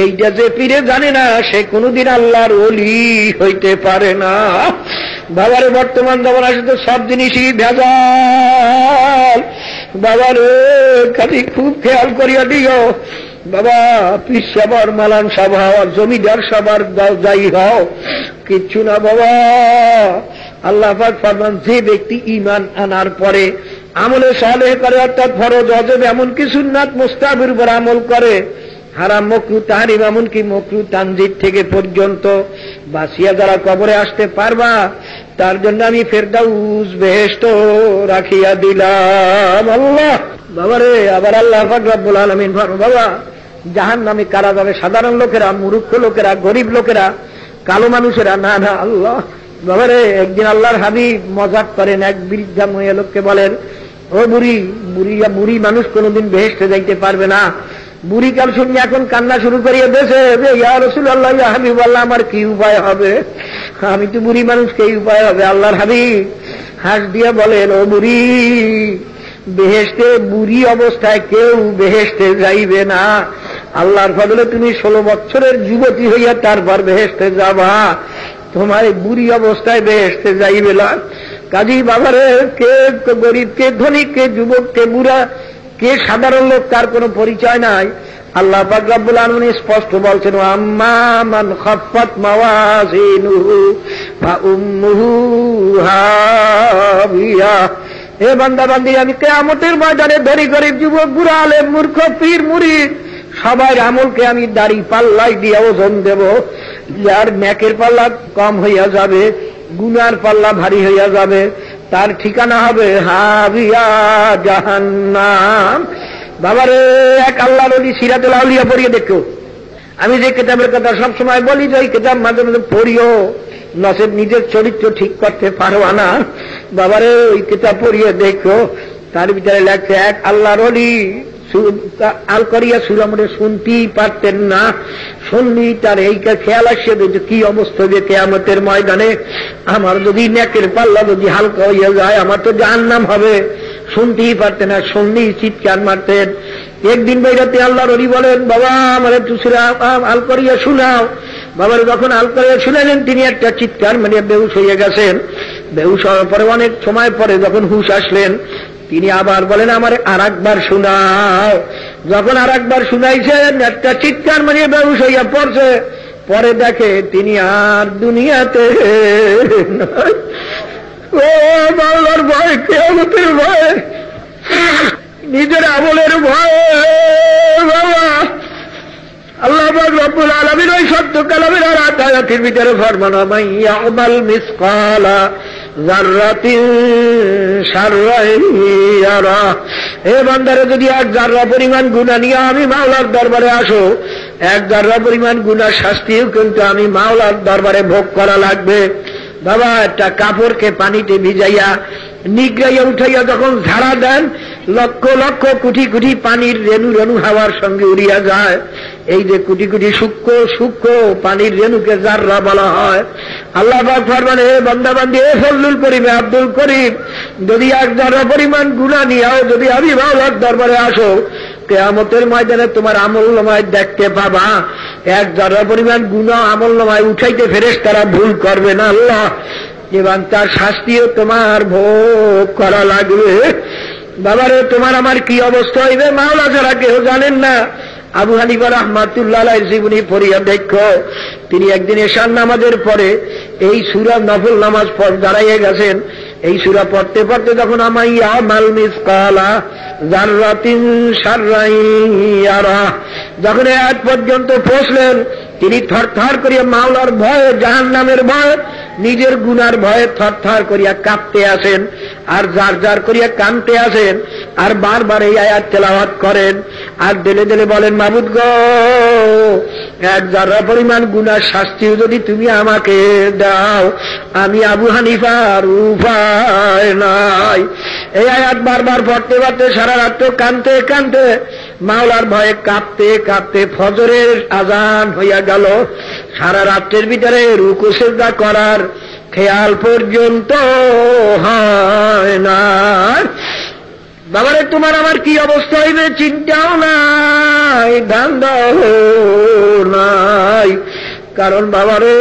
এইটা যে পীরে জানে না সে কোনোদিন আল্লাহর ওলি হইতে পারে না। বাবারে বর্তমান জমানা আসলে সব জিনিসই ভেজাল। বাবারে খালি খুব খেয়াল করিয়া দিও বাবা, পীর সাহেব মালান সভা জমিদার সবার যাই হও কিচ্ছু না বাবা। আল্লাহ পাক ফরমান যে ব্যক্তি ঈমান আনার পরে আমলে সালেহ করে, অর্থাৎ ফরজ ওয়াজিব এমনকি সুন্নাত মুস্তাহাবের উপর আমল করে, হারাম মাকরুহ তাহরিম এমনকি মাকরুহ তানজিদ থেকে পর্যন্ত বাঁচিয়া যারা কবরে আসতে পারবা তার জন্য আমি ফেরদাউস বেহেশত রাখিয়া দিলাম। আল্লাহ বাবারে আবার আল্লাহ পাক রব্বুল আলামিন ফরমান বাবা জাহান্নামে কারা যাবে? সাধারণ লোকেরা, মূর্খ লোকেরা, গরিব লোকেরা, কালো মানুষেরা না। না আল্লাহ বাবারে একদিন আল্লাহর হাবিব মজাক করেন, এক বৃদ্ধা মহিলা লোককে বলেন ও বুড়ি, বুড়ি মানুষ কোনোদিন বেহেশতে যাইতে পারবে না। বুড়ি কাল শুনে এখন কান্না শুরু করিয়ে দিয়েছে, ইয়া রাসূলুল্লাহ ইয়া হাবিবাল্লাহ আমার কি উপায় হবে? আমি তো বুড়ি মানুষ, কি উপায় হবে? আল্লাহর হাবিব হাস দিয়ে বলেন ও বুড়ি, বেহেশতে বুড়ি অবস্থায় কেউ বেহেশতে যাইবে না। আল্লাহর ফজলে তুমি 16 বছরের যুবতী হইয়া তারপর বেহেশতে যাবা, তোমার বুড়ি অবস্থায় বেহেশতে যাইবে না। কাজী বাবারে কে গরিব, কে ধনী, কে যুবক, কে বুড়া, কে সাধারণ লোক তার কোনো পরিচয় নাই। আল্লাহ পাক রব্বুল আলামিন স্পষ্ট বলছেন আম্মা মান খাফফাত মাওয়াজিনুহু ফাউম্মুহু হাবিয়া। হে বান্দা বান্দি আমি কিয়ামতের ময়দানে ধনী গরিব যুবক বুড়া আলেম মূর্খ পীর মুরিদ সবার আমলকে আমি দাড়ি পাল্লাই দিয়ে ওজন দেব। যার নেকের পাল্লা কম হইয়া যাবে, গুনার পাল্লা ভারী হইয়া যাবে, তার ঠিকানা হবে হাবিয়া জাহান্নাম। বাবারে এক আল্লাহর ওলি সিরাতুল আউলিয়া পড়িয়ে দেখো। আমি যে কিতাবের কথা সবসময় বলি যে ওই কিতাব মাঝে মাঝে পড়িও, নচেত নিজের চরিত্র ঠিক করতে পারবা না। বাবারে ওই কিতাব পড়িয়ে দেখো, তার ভিতরে লেখছে এক আল্লাহর ওলি আল করিয়া সুরামরে শুনতেই পারতেন না, শুনলি তার এই খেয়াল আসছে যে কি অবস্থা যে কিয়ামতের ময়দানে আমার যদি নেকের পাল্লা যদি হালকা হইয়া যায় আমার তো জাহান্নাম হবে। শুনতেই পারতেন না, শুনলেই চিৎকার মারতেন। একদিন বাইরাতে আল্লাহর ওলি বলেন বাবা আমার একটু আল করিয়া শুনাও। বাবার যখন আল করিয়া শুনালেন তিনি একটা চিৎকার মানে বেহুশ হইয়া গেছেন। বেহুশ হওয়ার পরে অনেক সময় পরে যখন হুশ আসলেন তিনি আবার বলেন আমার আর একবার শুনাও। যখন আর একবার শুনাইছেন একটা চিৎকার মারিয়ে বেহুশ হইয়া পড়ছে। পরে দেখে তিনি আর দুনিয়াতে ও বাংলার ভয়, কিয়ামতের ভয়, নিজের আমলের ভয়। বাবা আল্লাহ পাক রব্বুল আলামিন ওই সত্য কালামের আর আয়াতের ভিতরে ফরমান মান ইয়ামাল মিসকালা যাররাতিন শাররান ইয়ারা। হে বান্দারে যদি এক যাররা পরিমাণ গুনাহ নিয়ে আমি মাওলার দরবারে আসো, এক যাররা পরিমাণ গুনাহ শাস্তিও কিন্তু আমি মাওলার দরবারে ভোগ করা লাগবে। বাবা একটা কাপড়কে পানিতে ভিজাইয়া নিগড়াইয়া উঠাইয়া যখন ঝাড়া দেন লক্ষ লক্ষ কোটি কোটি পানির রেণু রেণু হাওয়ার সঙ্গে উড়িয়া যায়। এই যে কোটি কোটি সূক্ষ্ম সূক্ষ্ম পানির রেণুকে যাররা বলা হয়। আল্লাহ পাক ফরমান হে বান্দা বান্দি, হে ফজলুল করিম, আব্দুল করিম, যদি এক যাররা পরিমাণ গুনাহ নিয়েও যদি আমি মাওলার দরবারে আসো কিয়ামতের ময়দানে তোমার আমলনামায় দেখতে পাবা এক যাররা পরিমাণ গুনাহ আমলনামায় উঠাইতে ফেরেশতারা ভুল করবে না আল্লাহ, এবং তার শাস্তিও তোমার ভোগ করা লাগবে। বাবারে তোমার আমার কি অবস্থা হইবে মাওলা ছাড়া কেউ জানেন না। আবু হানিফা রাহমাতুল্লাহ আলাইহির জীবনী পড়িয়া দেখো, তিনি একদিন এশার নামাজের পরে এই সূরা নফল নামাজ পড়ে দাঁড়াইয়া গেছেন। এই সূরা পড়তে পড়তে যখন আমাইয়া মাল মিসকালা যাররাতিন শাররাই ইয়ারা, যখন এই আয়াত পর্যন্ত পৌঁছলেন, তিনি থরথর করিয়া মাওলার ভয়ে, জাহান্নামের ভয়ে, নিজের গুনার ভয়ে থরথর করিয়া কাঁপতে আসেন, আর জার জার করিয়া কাঁদতে আসেন, আর বারবার এই আয়াত তেলাওয়াত করেন, আর দিলে দিলে বলেন, মাবুদ গো, এক যারা পরিমাণ গুনার শাস্তিও যদি তুমি আমাকে দাও, আমি আবু হানিফার উপায় নাই। এই আয়াত বারবার পড়তে পড়তে সারা রাত কাঁদতে কাঁদতে, মাওলার ভয়ে কাঁপতে কাঁপতে ফজরের আজান হইয়া গেল। সারা রাত্রের ভিতরে রুকু সিজদা করার খেয়াল পর্যন্ত হয় না। বাবারে, তোমার আমার কি অবস্থা হইবে চিন্তাও নাই, ধান্দাও নাই। কারণ বাবারে,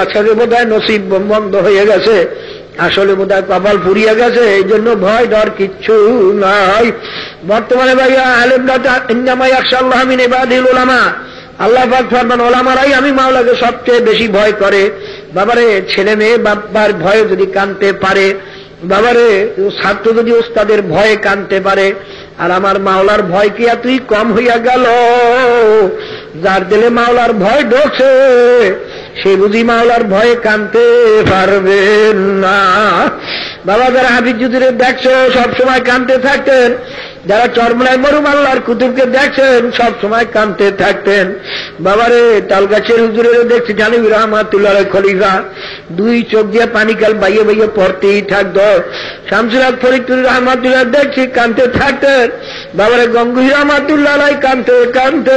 আসলে বোধহয় নসিব বন্ধ হয়ে গেছে, আসলে বোধহয় কপাল ফুরিয়ে গেছে, এই জন্য ভয় ডর কিচ্ছু নাই। বর্তমানে ভাইয়া আলেমরা ইন্নামা ইয়াখশাল্লাহ মিন ইবাদিল উলামা, আল্লাহ পাক ফরমান ওলামারাই আমি মাওলাকে সবচেয়ে বেশি ভয় করে। বাবারে, ছেলে মেয়ে বাবার ভয়ে যদি কাঁদতে পারে, বাবারে ছাত্র যদি ওস্তাদের ভয়ে কাঁদতে পারে, আর আমার মাওলার ভয় কি এতই কম হইয়া গেল? যার দিলে মাওলার ভয় ঢোকছে, সে বুঝি মাওলার ভয়ে কাঁদতে পারবে না। বাবা, যারা হাফিজ হুজুরে দেখছো সবসময় কাঁদতে থাকতেন, যারা চরমনায় মরুম আল্লাহর কুতুবকে দেখছেন সব সময় কাঁদতে থাকতেন। বাবারে, তালগাছের হুজুরের দেখছি জানিবি রহমাতুল্লাহ খলিফা, দুই চোখ দিয়ে পানি কাল বাইয়ে বাইয়ে পড়তেই থাকত। শামসুল হক ফরিদপুর রহমাতুল্লাহ দেখছি কাঁদতে থাকতেন। বাবারে, গঙ্গুহি রহমাতুল্লাহ কাঁদতে কাঁদতে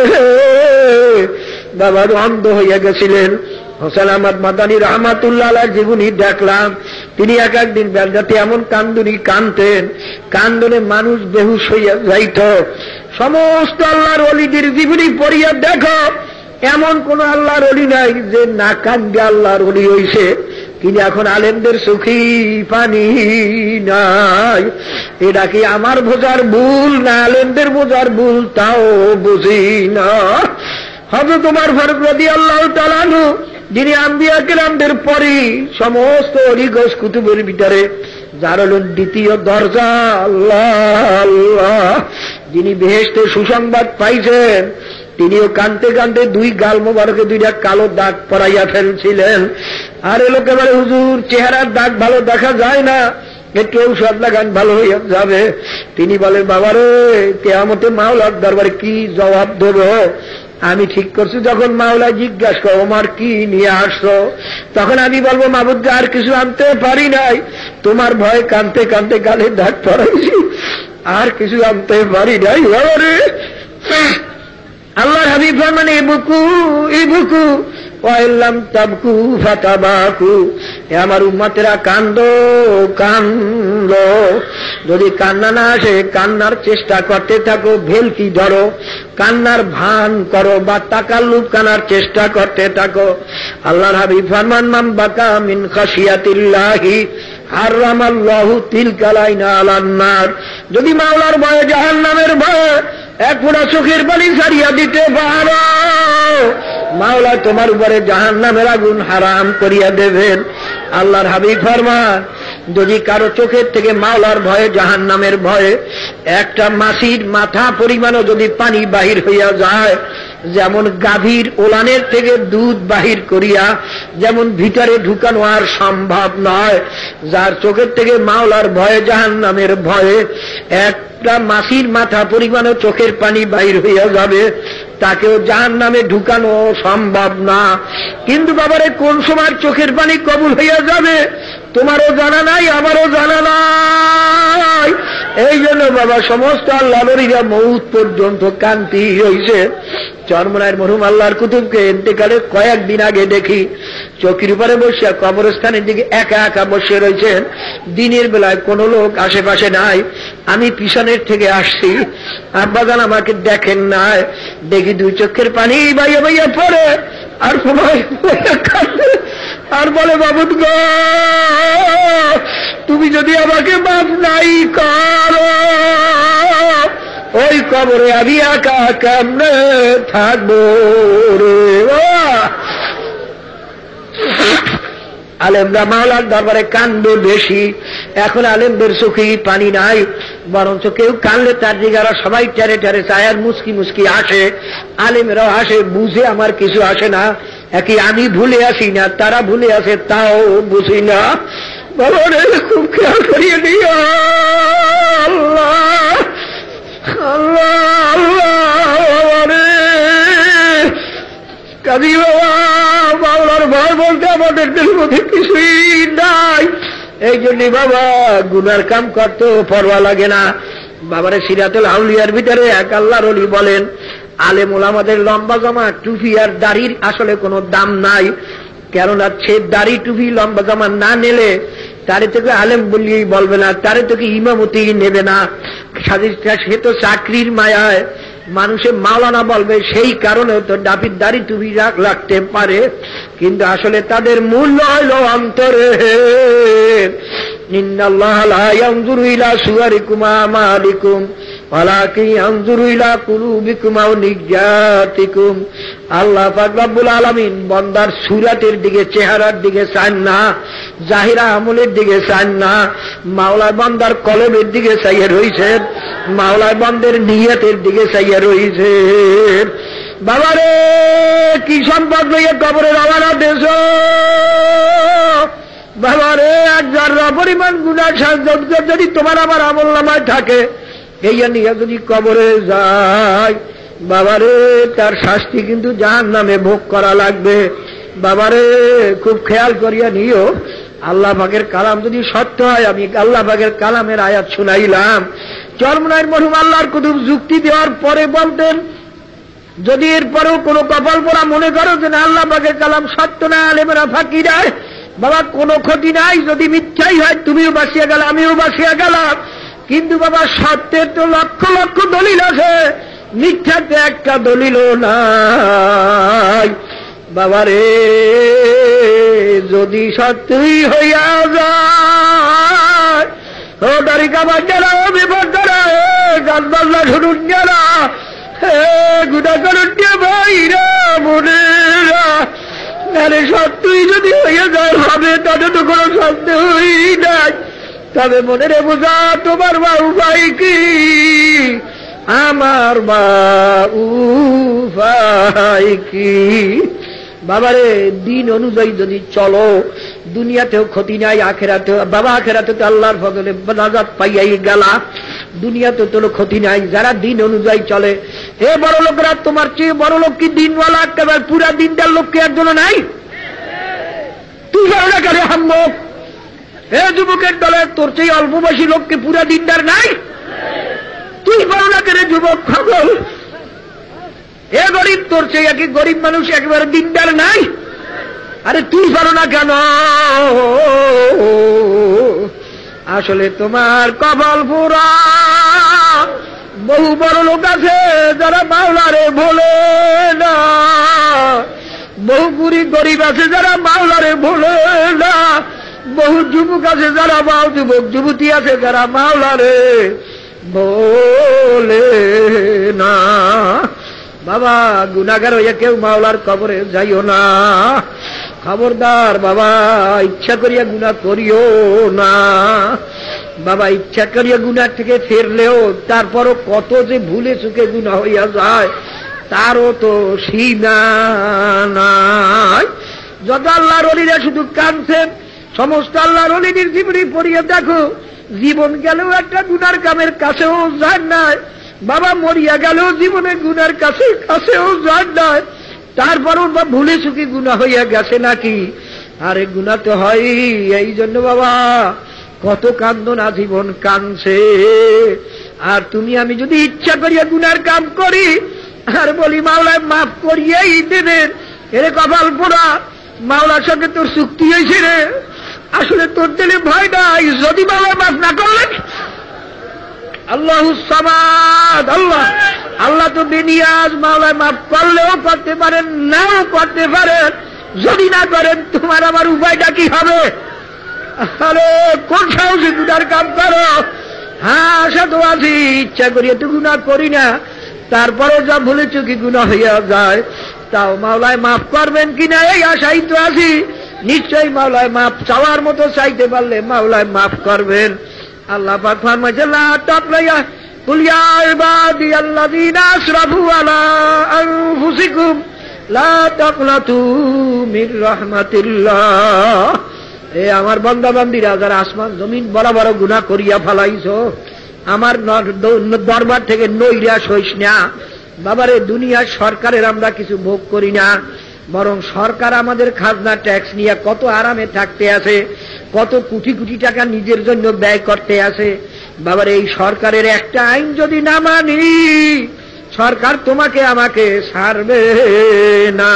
বাবার অন্ধ হইয়া গেছিলেন। হোসেন আহমদ মাদানী রহমাতুল্লাহ জীবনী দেখলাম, তিনি এক একদিন বেলগাতে এমন কান্দুনি কাঁদতেন, কান্দনে মানুষ বেহুশ হইয়া যাইত। সমস্ত আল্লাহর ওলিদের জীবনী পড়িয়া দেখো, এমন কোন আল্লাহর ওলি নাই যে না কান্দে আল্লাহর ওলি হইছে। কিন্তু এখন আলেমদের চোখে পানি নাই। এটা কি আমার বোঝার ভুল না আলেমদের বোঝার ভুল, তাও বুঝি না। হযরত ওমর ফারুক রাদিয়াল্লাহু তাআলা আনহু, যিনি আম্বিয়া কেরামদের পরে সমস্ত অলিগস কুতুবের ভিতরে যার হলেন দ্বিতীয় দরজা, আল্লাহ আল্লাহ, যিনি বেহেশতে সুসংবাদ পাইছেন, তিনিও কানতে কানতে দুই গাল মোবারকে দুইটা কালো দাগ পরাইয়া ফেলছিলেন। আর এ লোক এবারে, হুজুর চেহারার দাগ ভালো দেখা যায় না, একটু ঔষধ লাগান ভালো হইয়া যাবে। তিনি বলেন, বাবারে, কিয়ামতে মাওলার দরবারে কি জবাব দেব? আমি ঠিক করছি, যখন মাওলা জিজ্ঞাসা করো ওমর কি নিয়ে আসছো, তখন আমি বলবো, মাবুদ আর কিছু আনতে পারি নাই, তোমার ভয় কানতে কানতে গালে দাগ পড়াইছি, আর কিছু আনতে পারি নাই। বাবারে, আল্লাহর হাবিব ফরমান, ইবকু ইবকু ওয়াইল্লাম তাবকু ফাতাবাকু, এ আমার উম্মতেরা কান্দো কান্দো, যদি কান্না না আসে কান্নার চেষ্টা করতে থাকো, ভেলকি ধরো, কান্নার ভান করো বা তাকাল্লুব কানার চেষ্টা করতে থাকো। আল্লাহর হাবিব ফরমান, মান বাকা মিন খাশিয়াতিল্লাহি হারামাল্লাহু তিলকাল আইনা আলান নার, যদি মাওলার ভয়ে জাহান্নামের ভয়ে এক ফোঁটা চোখের পানি ছাড়িয়া দিতে পারো, মাওলা তোমার উপরে জাহান্নামের আগুন হারাম করিয়া দেবেন। আল্লাহর হাবিব ফরমান, যদি কারো চোখের থেকে মাওলার ভয়ে জাহান্নামের ভয়ে একটা মাছির মাথা পরিমাণও যদি পানি বাহির হইয়া যায়, যেমন গাভীর ওলানের থেকে দুধ বাহির করিয়া যেমন ভিতরে ঢুকানো আর সম্ভব নয়, যার চোখের থেকে মাওলার ভয়ে জাহান্নামের ভয়ে একটা মাছির মাথা পরিমাণও চোখের পানি বাহির হইয়া যাবে, তাকেও জাহান্নামে ঢুকানো সম্ভব না। কিন্তু বাবারে, কোন সময় চোখের পানি কবুল হইয়া যাবে তোমারও জানা নাই, আমারও জানা নাই। এই জন্য বাবা, সমস্ত আল্লাহর ওলিরা মউত পর্যন্ত কান্তি হইছে। চরমনায়ের মরহুম আল্লাহর কুতুবকে ইন্তেকালের কয়েকদিন আগে দেখি চৌকির উপরে বসিয়া কবরস্থানের দিকে একা একা বসে রয়েছেন। দিনের বেলায় কোনো লোক আশেপাশে নাই, আমি পিছনের থেকে আসছি, আব্বাজান আমাকে দেখেন নাই, দেখি দুই চোখের পানি বাইয়া বাইয়া পড়ে, আর সময় আর বলে, বাবুদ গো, তুমি যদি আমাকে মাফ নাই করো, ও ওই কবরে আমি একা কেমনে থাকবো রে। আলেমরা মাওলার দরবারে কান্দে বেশি। এখন আলেমদের চোখে পানি নাই, বরঞ্চ কেউ কানলে তার দিকে আরো সবাই টেরে টেরে চায় আর মুসকি মুসকি আসে। আলেমরাও আসে, বুঝে আমার কিছু আসে না। একই আমি ভুলে আসি না, তারা ভুলে আসে তাও বুঝি না। বাবা রে, খুব খেয়াল করিয়ে দিও আল্লাহ আল্লাহ আল্লাহ। কাজী বাবা, বাংলার ভয় বলতে আমাদের দেশের মধ্যে কিছুই নাই। এই জন্য বাবা গুনার কাম করতেও পরোয়া লাগে না। বাবারে সিরাতুল আউলিয়ার ভিতরে এক আল্লাহর ওলি বলেন, আলেম ওলামাদের লম্বা জামা টুপি আর দাড়ির আসলে কোনো দাম নাই। কেননা সে দাড়ি টুপি লম্বা জামা না নিলে তারে তোকে আলেম বলিয়েই বলবে না, তারে তোকে ইমামতি নেবে না। সে তো চাকরির মায়ায় মানুষে মাওলানা বলবে, সেই কারণে তো ডাবির দাড়ি টুপি রাখতে পারে। কিন্তু আসলে তাদের মূল্য হইল অন্তরে। ইন্নাল্লাহা লা ইয়ানজুরু ইলা সুওয়ারিকুম ওয়া আমালিকুম ওয়ালাকিন ইয়ানজুরু ইলা কুলুবিকুম ওয়া নিয়াতিকুম। আল্লাহ পাক রব্বুল আলামিন বান্দার সুরাতের দিকে, চেহারার দিকে চান না, জাহিরা আমলের দিকে চান না। মাওলার বান্দার কলবের দিকে চাইয়ে রইছেন, মাওলার বান্দার নিয়তের দিকে চাইয়ে রইছেন। বাবারে, কি সম্পদ লইয়া কবরে রওনা দেশ। বাবারে, এক জাররা পরিমাণ গুনাহ যদি তোমার আমার আমলনামায় থাকে, এই নিয়ে যদি কবরে যায়, বাবারে তার শাস্তি কিন্তু জাহান্নামে ভোগ করা লাগবে। বাবারে, খুব খেয়াল করিয়া নিও। আল্লাহ পাকের কালাম যদি সত্য হয়, আমি আল্লাহ পাকের কালামের আয়াত শুনাইলাম। চরমনাইর মরহুম আল্লাহর কুতুব যুক্তি দেওয়ার পরে বলতেন, যদি এরপরেও কোনো কপাল পোড়া মনে করো যে না আল্লাহ পাকের কালাম সত্য না, আলেমেরা ফাঁকি দেয়, বাবা কোনো ক্ষতি নাই। যদি মিথ্যাই হয়, তুমিও বাঁচিয়ে গেল, আমিও বাঁচিয়ে গেলাম। কিন্তু বাবা সত্যের তো লক্ষ লক্ষ দলিল আছে, মিথ্যাতে একটা দলিলও নাই। বাবারে, যদি সত্যই হইয়া যায়, ও তারিকা বাচ্চারা, ও বিপদারা, গান বাজনা শুনুন যারা, গুণা করুন ভাইরা বোনেরা, আরে সত্যই যদি হইয়া যায় হবে, তাদের তো কোনো সত্যই নাই। তবে মনে রে বোঝা, তোমার মা উপায় কি, আমার মা উপায় কি। বাবারে, দিন অনুযায়ী যদি চলো, দুনিয়াতেও ক্ষতি নাই, আখেরাতেও। বাবা, আখেরাতে তো আল্লাহর ফজলে নাজাত পাইয়াই গেলা, দুনিয়াতে তো ক্ষতি নাই যারা দিন অনুযায়ী চলে। এ বড় লোকরা, তোমার চেয়ে বড় লোক কি দিনওয়ালা একেবারে পুরা দিনটার লোককে একজন নাই? তুই বড় না কেন হাম্মক? এ যুবকের দলে তোর চেয়ে অল্প বয়সী লোককে পুরা দিনদার নাই? তুই বড় না কেন যুবক খবর? এ গরিব, তোর চেয়ে একই গরিব মানুষ একেবারে দিনদার নাই? আরে তুই পারো না কেন? আসলে তোমার কপাল পোড়া। বহু বড় লোক আছে যারা মাওলারে ভোলে না, বহু গরিব আছে যারা মাওলারে ভোলে না, বহু যুবক আছে যারা যুবক যুবতী আছে যারা মাওলারে ভোলে না। বাবা, গুনাহগার হইয়া কেউ মাওলার কবরে যাইও না, খবরদার বাবা। ইচ্ছা করিয়া গুনাহ করিও না বাবা। ইচ্ছা করিয়া গুনাহ থেকে ফিরলেও তারপরও কত যে ভুলে চুকে গুনাহ হইয়া যায়, তারও তো সীমা নাই। যত আল্লাহর ওলিরা শুধু কাঁদছেন, সমস্ত আল্লাহর ওলিদের জীবনী পড়িয়ে দেখো, জীবন গেলেও একটা গুনার কামের কাছেও যায় নাই। বাবা, মরিয়া গেলেও জীবনে গুনার কাছেও যায় নাই। তারপরও বা ভুলে চুকি গুনাহ হইয়া গেছে নাকি? আরে গুনাহ তো হয়। এই জন্য বাবা কত কান্দন আজীবন কাঁদছে। আর তুমি আমি যদি ইচ্ছা করিয়া গুনার কাম করি আর বলি মাওলায় মাফ করিয়াই দেবেন, এরে কপাল পোড়া, মাওলার সঙ্গে তোর চুক্তি হয়েছে রে। আসলে তোর দিলে ভয় নাই, যদি মাওলা মাফ না করলেন। আল্লাহুস সামাদ, আল্লাহ তো বেনিয়াজ, মাওলায় মাফ করলেও করতে পারেন, নাও করতে পারেন। যদি না করেন, তোমার আমার উপায়টা কি হবে? আরে কোন সাহসে গুনার কাম করো? হ্যাঁ আশা তো আছি, ইচ্ছা করিয়া তো গুনাহ করি না, তারপরেও যা ভুলে চুকি গুনাহ হইয়া যায়, তাও মাওলায় মাফ করবেন কিনা এই আশাই তো আছি। নিশ্চয়ই মাওলায় মাফ চাওয়ার মতো চাইতে পারলে মাওলায় মাফ করবেন। আল্লাহ পাক ফরমাইছেন লা তাকলায়া কুল ইয়া ইবাদিয়াল্লাযীনা আসরাফু আলা আনফুসিকুম লা তাকনাতু মির রাহমাতিল্লাহ। এ আমার বান্দা বান্দীরা যারা আসমান জমিন বড় বড় গুনাহ করিয়া ফেলাইছো, আমার দরবার থেকে নৈরাশ হইস না। বাবারে দুনিয়ার সরকারের আমরা কিছু ভোগ করি না, বরং সরকার আমাদের খাজনা ট্যাক্স নিয়ে কত আরামে থাকতে আছে, কত কোটি কোটি টাকা নিজের জন্য ব্যয় করতে আছে। বাবারে এই সরকারের একটা আইন যদি না মানি, সরকার তোমাকে আমাকে ছাড়বে না।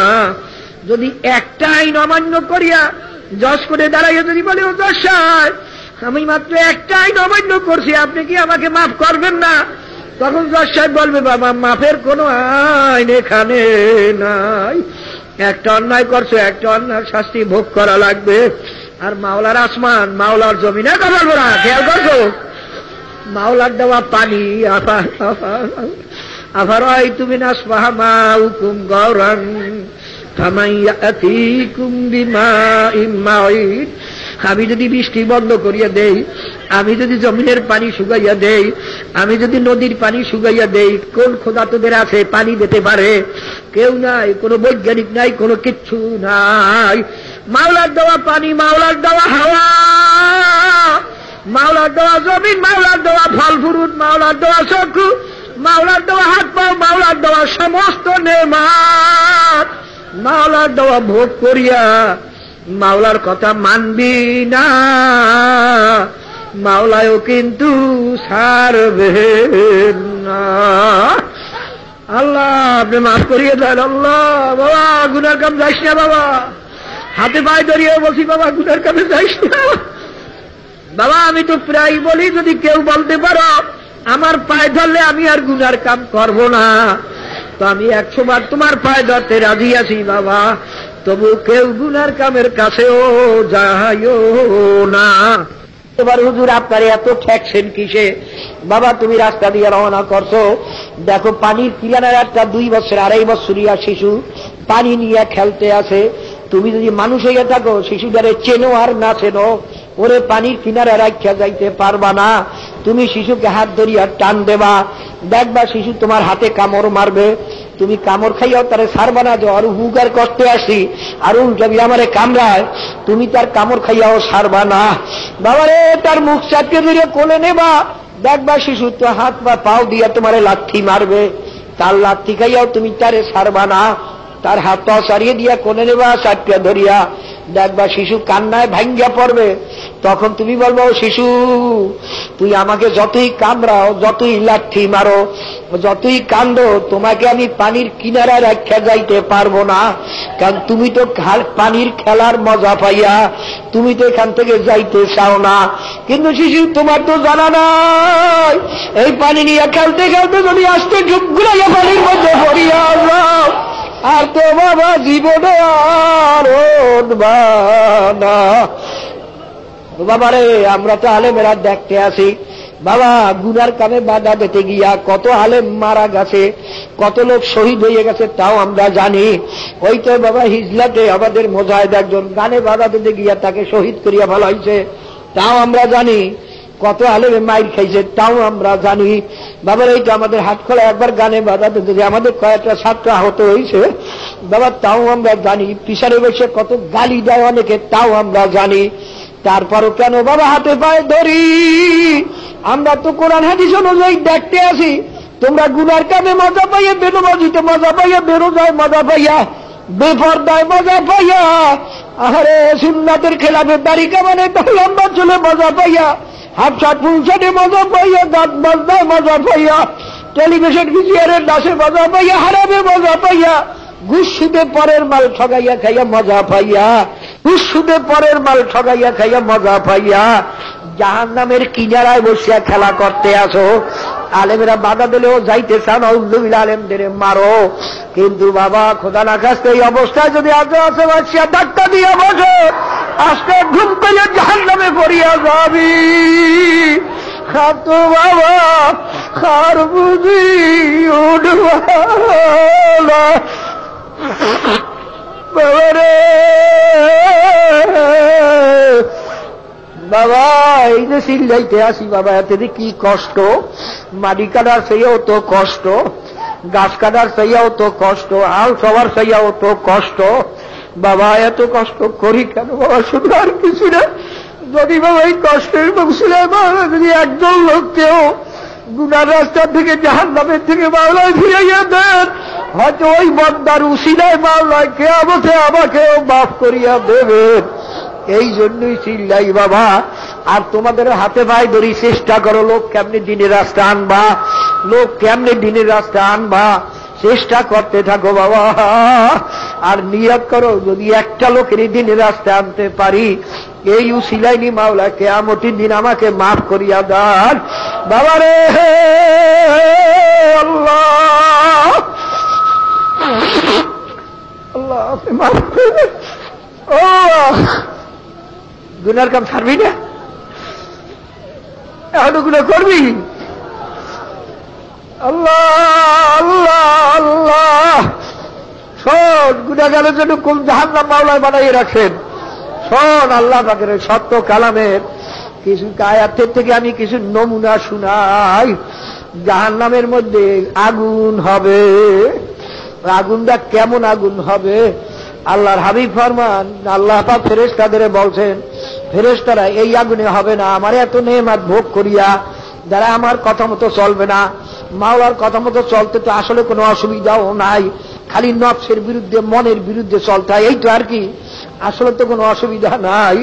যদি একটা আইন অমান্য করিয়া জজ করে দাঁড়াইয়া যদি বলে ও জজ সাহেব আমি মাত্র একটা আইন অমান্য করছি, আপনি কি আমাকে মাফ করবেন না? তখন জজ সাহেব বলবে বাবা মাফের কোনো আইন এখানে নাই, একটা অন্যায় করছো, একটা অন্যায় শাস্তি ভোগ করা লাগবে। আর মাওলার আসমান মাওলার জমিনে কথা বলা খেয়াল করছো, মাওলার দেওয়া পানি আফারাই তুমি নাসফাহামা হুকুম গৌরাং ফামাইয়াতিকুম বিমাইম মাঈদ। আমি যদি বৃষ্টি বন্ধ করিয়া দেই, আমি যদি জমিনের পানি শুকাইয়া দেই, আমি যদি নদীর পানি শুকাইয়া দেই, কোন খোদা তোদের আছে পানি দিতে পারে? কেউ নাই, কোনো বৈজ্ঞানিক নাই, কোনো কিচ্ছু নাই। মাওলার দেওয়া পানি, মাওলার দেওয়া হাওয়া, মাওলার দেওয়া জমিন, মাওলার দেওয়া ফল ফুরুট, মাওলার দেওয়া চক্ষু, মাওলার দেওয়া হাত পাও, মাওলার দেওয়া সমস্ত নেমাত, মাওলার দেওয়া ভোগ করিয়া মাওলার কথা মানবি না, মাওলায়ও কিন্তু ছাড়বে না। আল্লাহ আপনি মাফ করিয়ে দেন। আল্লাহ বাবা গুনার কাম যাইস না বাবা, হাতে পায়ে ধরিয়ে বলছি বাবা গুনার কামে যাইস না বাবা। আমি তো প্রায় বলি যদি কেউ বলতে পারো আমার পায়ে ধরলে আমি আর গুনার কাম করব না, তো আমি 100 বার তোমার পায়ে ধরতে রাজি আছি বাবা, তবু কেউ গুনার কামের কাছেও যাইও না। এবার হুজুর আপনার এত ঠেকছেন কিসে? বাবা তুমি রাস্তা দিয়ে রওনা করছো, দেখো পানির কিনারার একটা 2 বছর 2.5 বছরিয়া শিশু পানি নিয়ে খেলতে আছে। তুমি যদি মানুষ হইয়া থাকো, শিশুটারে চেনো আর না চেনো, ওরে পানির কিনারে রাখিয়া যাইতে পারবা না। তুমি শিশুকে হাত ধরিয়া টান দেবা, দেখবা শিশু তোমার হাতে কামড় মারবে, তুমি কামড় খাইয়াও তারে ছাড়বা না যে আরো হুগার করতে আসি, আর যদি আমারে কামড়ায়, তুমি তার কামড় খাইয়াও ছাড়বা না। বাবারে তার মুখ চাটকে ধরে কোলে নেবা, দেখবা শিশু তো হাত বা পাও দিয়া তোমারে লাথি মারবে, তার লাথি খাইয়াও তুমি তারে ছাড়বা না। তার হাত পা সারিয়ে দিয়া কোলে নেবা চাটকে ধরিয়া, দেখবা শিশু কান্নায় ভাঙ্গিয়া পড়বে, তখন তুমি বলবো শিশু তুই আমাকে যতই কামড়াও, যতই লাঠি মারো, যতই কান্দো, তোমাকে আমি পানির কিনারায় রাখিয়া যাইতে পারবো না, কারণ তুমি তো পানির খেলার মজা পাইয়া তুমি তো এখান থেকে যাইতে চাও না। কিন্তু শিশু তোমার তো জানা নাই এই পানি নিয়ে খেলতে খেলতে যদি আসতে ঢুক গুলাইয়া পানির মধ্যে পড়িয়া যাও, আর তো বাবা জীবনে আর উঠবা না। বাবারে আমরা তো আলেমেরা দেখতে আসি বাবা, গুনার কামে বাধা দিতে গিয়া কত আলেম মারা গেছে, কত লোক শহীদ হয়ে গেছে, তাও আমরা জানি। ওই তো বাবা হিজলাতে আমাদের মোজাহিদ একজন গানে বাধা দিতে গিয়া তাকে শহীদ করিয়া ভালো হয়েছে, তাও আমরা জানি। কত আলেমে মাইর খাইছে, তাও আমরা জানি। বাবার এই তো আমাদের হাটখোলা একবার গানে বাধা দিতে যে আমাদের কয়েকটা ছাত্র আহত হয়েছে বাবা, তাও আমরা জানি। পিছনে বসে কত গালি দেয় অনেকে, তাও আমরা জানি। তারপরও কেন বাবা হাতে পায়ে ধরি? আমরা তো কোরআন হাদিস অনুযায়ী দেখতে আসি, তোমরা গুনার কামে মজা পাইয়া, বেনমাজিতে মজা পাইয়া, বেরোজায় মজা পাইয়া, বেপরদায় মজা পাইয়া, আরে সুন্নাতের খেলাফে দাড়ি কামানে লম্বা চলে মজা পাইয়া, হাফ শার্ট ফুল শার্টে মজা পাইয়া, গান বাজনায় মজা পাইয়া, টেলিভিশন ভিজিয়ারের দাসে মজা পাইয়া, হারামে মজা পাইয়া, ঘুষ সুদে পরের মাল ঠগাইয়া খাইয়া মজা পাইয়া, ঘুষ সুদে পরের মাল ঠগাইয়া খাইয়া মজা পাইয়া জাহান্নামের কিনারায় বসিয়া খেলা করতে আসো। আলেমেরা বাধা দিলেও যাইতে চান, আউযুবিল্লাহ আলেমদের মারো, কিন্তু বাবা খোদা না খাস্তে এই অবস্থায় যদি আজও আছে বাসিয়া ধাক্কা দিয়া বসো, আজকে ঘুম পেলে জাহান্নামে পড়িয়া যাবি। খাতো বাবা খার বুঝি উঠবা বাবা রে বাবা, এই যে সিল্লাইতে আসি বাবা, এতে কি কষ্ট, মাটি কাটার সেইও তো কষ্ট, গাছ কাটার সেইয়াও তো কষ্ট, হাল সবার সেইয়াও তো কষ্ট বাবা, এত কষ্ট করি কেন বাবা? শুধু আর কিছু না, যদি বাবা এই কষ্টের বংশে বাবা যদি একজন লোককেও গুনার রাস্তা থেকে জাহান্নামের থেকে মাওলায় ফিরাইয়া দেন, হয়তো ওই বন্দার উসিলায় মাওলায় কিয়ামতে আমাকেও মাফ করিয়া দেবেন। এই জন্যই চিল্লাই বাবা। আর তোমাদের হাতে ভাই ধরি চেষ্টা করো, লোক কেমনি দিনের রাস্তা আনবা, লোক কেমনি দিনের রাস্তা আনবা, চেষ্টা করতে থাকো বাবা। আর নিয়ত করো, যদি একটা লোকের দিনের রাস্তা আনতে পারি, এই উসিলাইনি মাওলা কিয়ামতের দিন আমাকে মাফ করিয়া দেন বাবা রে। আল্লাহ আল্লাহ আপনি মাফ করবেন। ও গুনার কাম ছাড়বি না, এখন গুলো করবি। আল্লাহ আল্লাহ আল্লাহ, শোন গুনাহগারের জন্য কোন জাহান্নাম মাওলায় বানাইয়ে রাখছেন। শোন আল্লাহ পাকের সত্য কালামের কিছু আয়াতের থেকে আমি কিছু নমুনা শুনাই। জাহান্নামের মধ্যে আগুন হবে, আগুনটা কেমন আগুন হবে? আল্লাহর হাবিব ফরমান, আল্লাহ পাক ফেরেশতাদের বলছেন, ফেরেশতারা এই আগুনে হবে না, আমার এত নেয়ামত ভোগ করিয়া যারা আমার কথা মতো চলবে না। মাওলার কথা মতো চলতে তো আসলে কোনো অসুবিধাও নাই, খালি নফসের বিরুদ্ধে মনের বিরুদ্ধে চলতে হয়, এই তো আর কি, আসলে তো কোনো অসুবিধা নাই।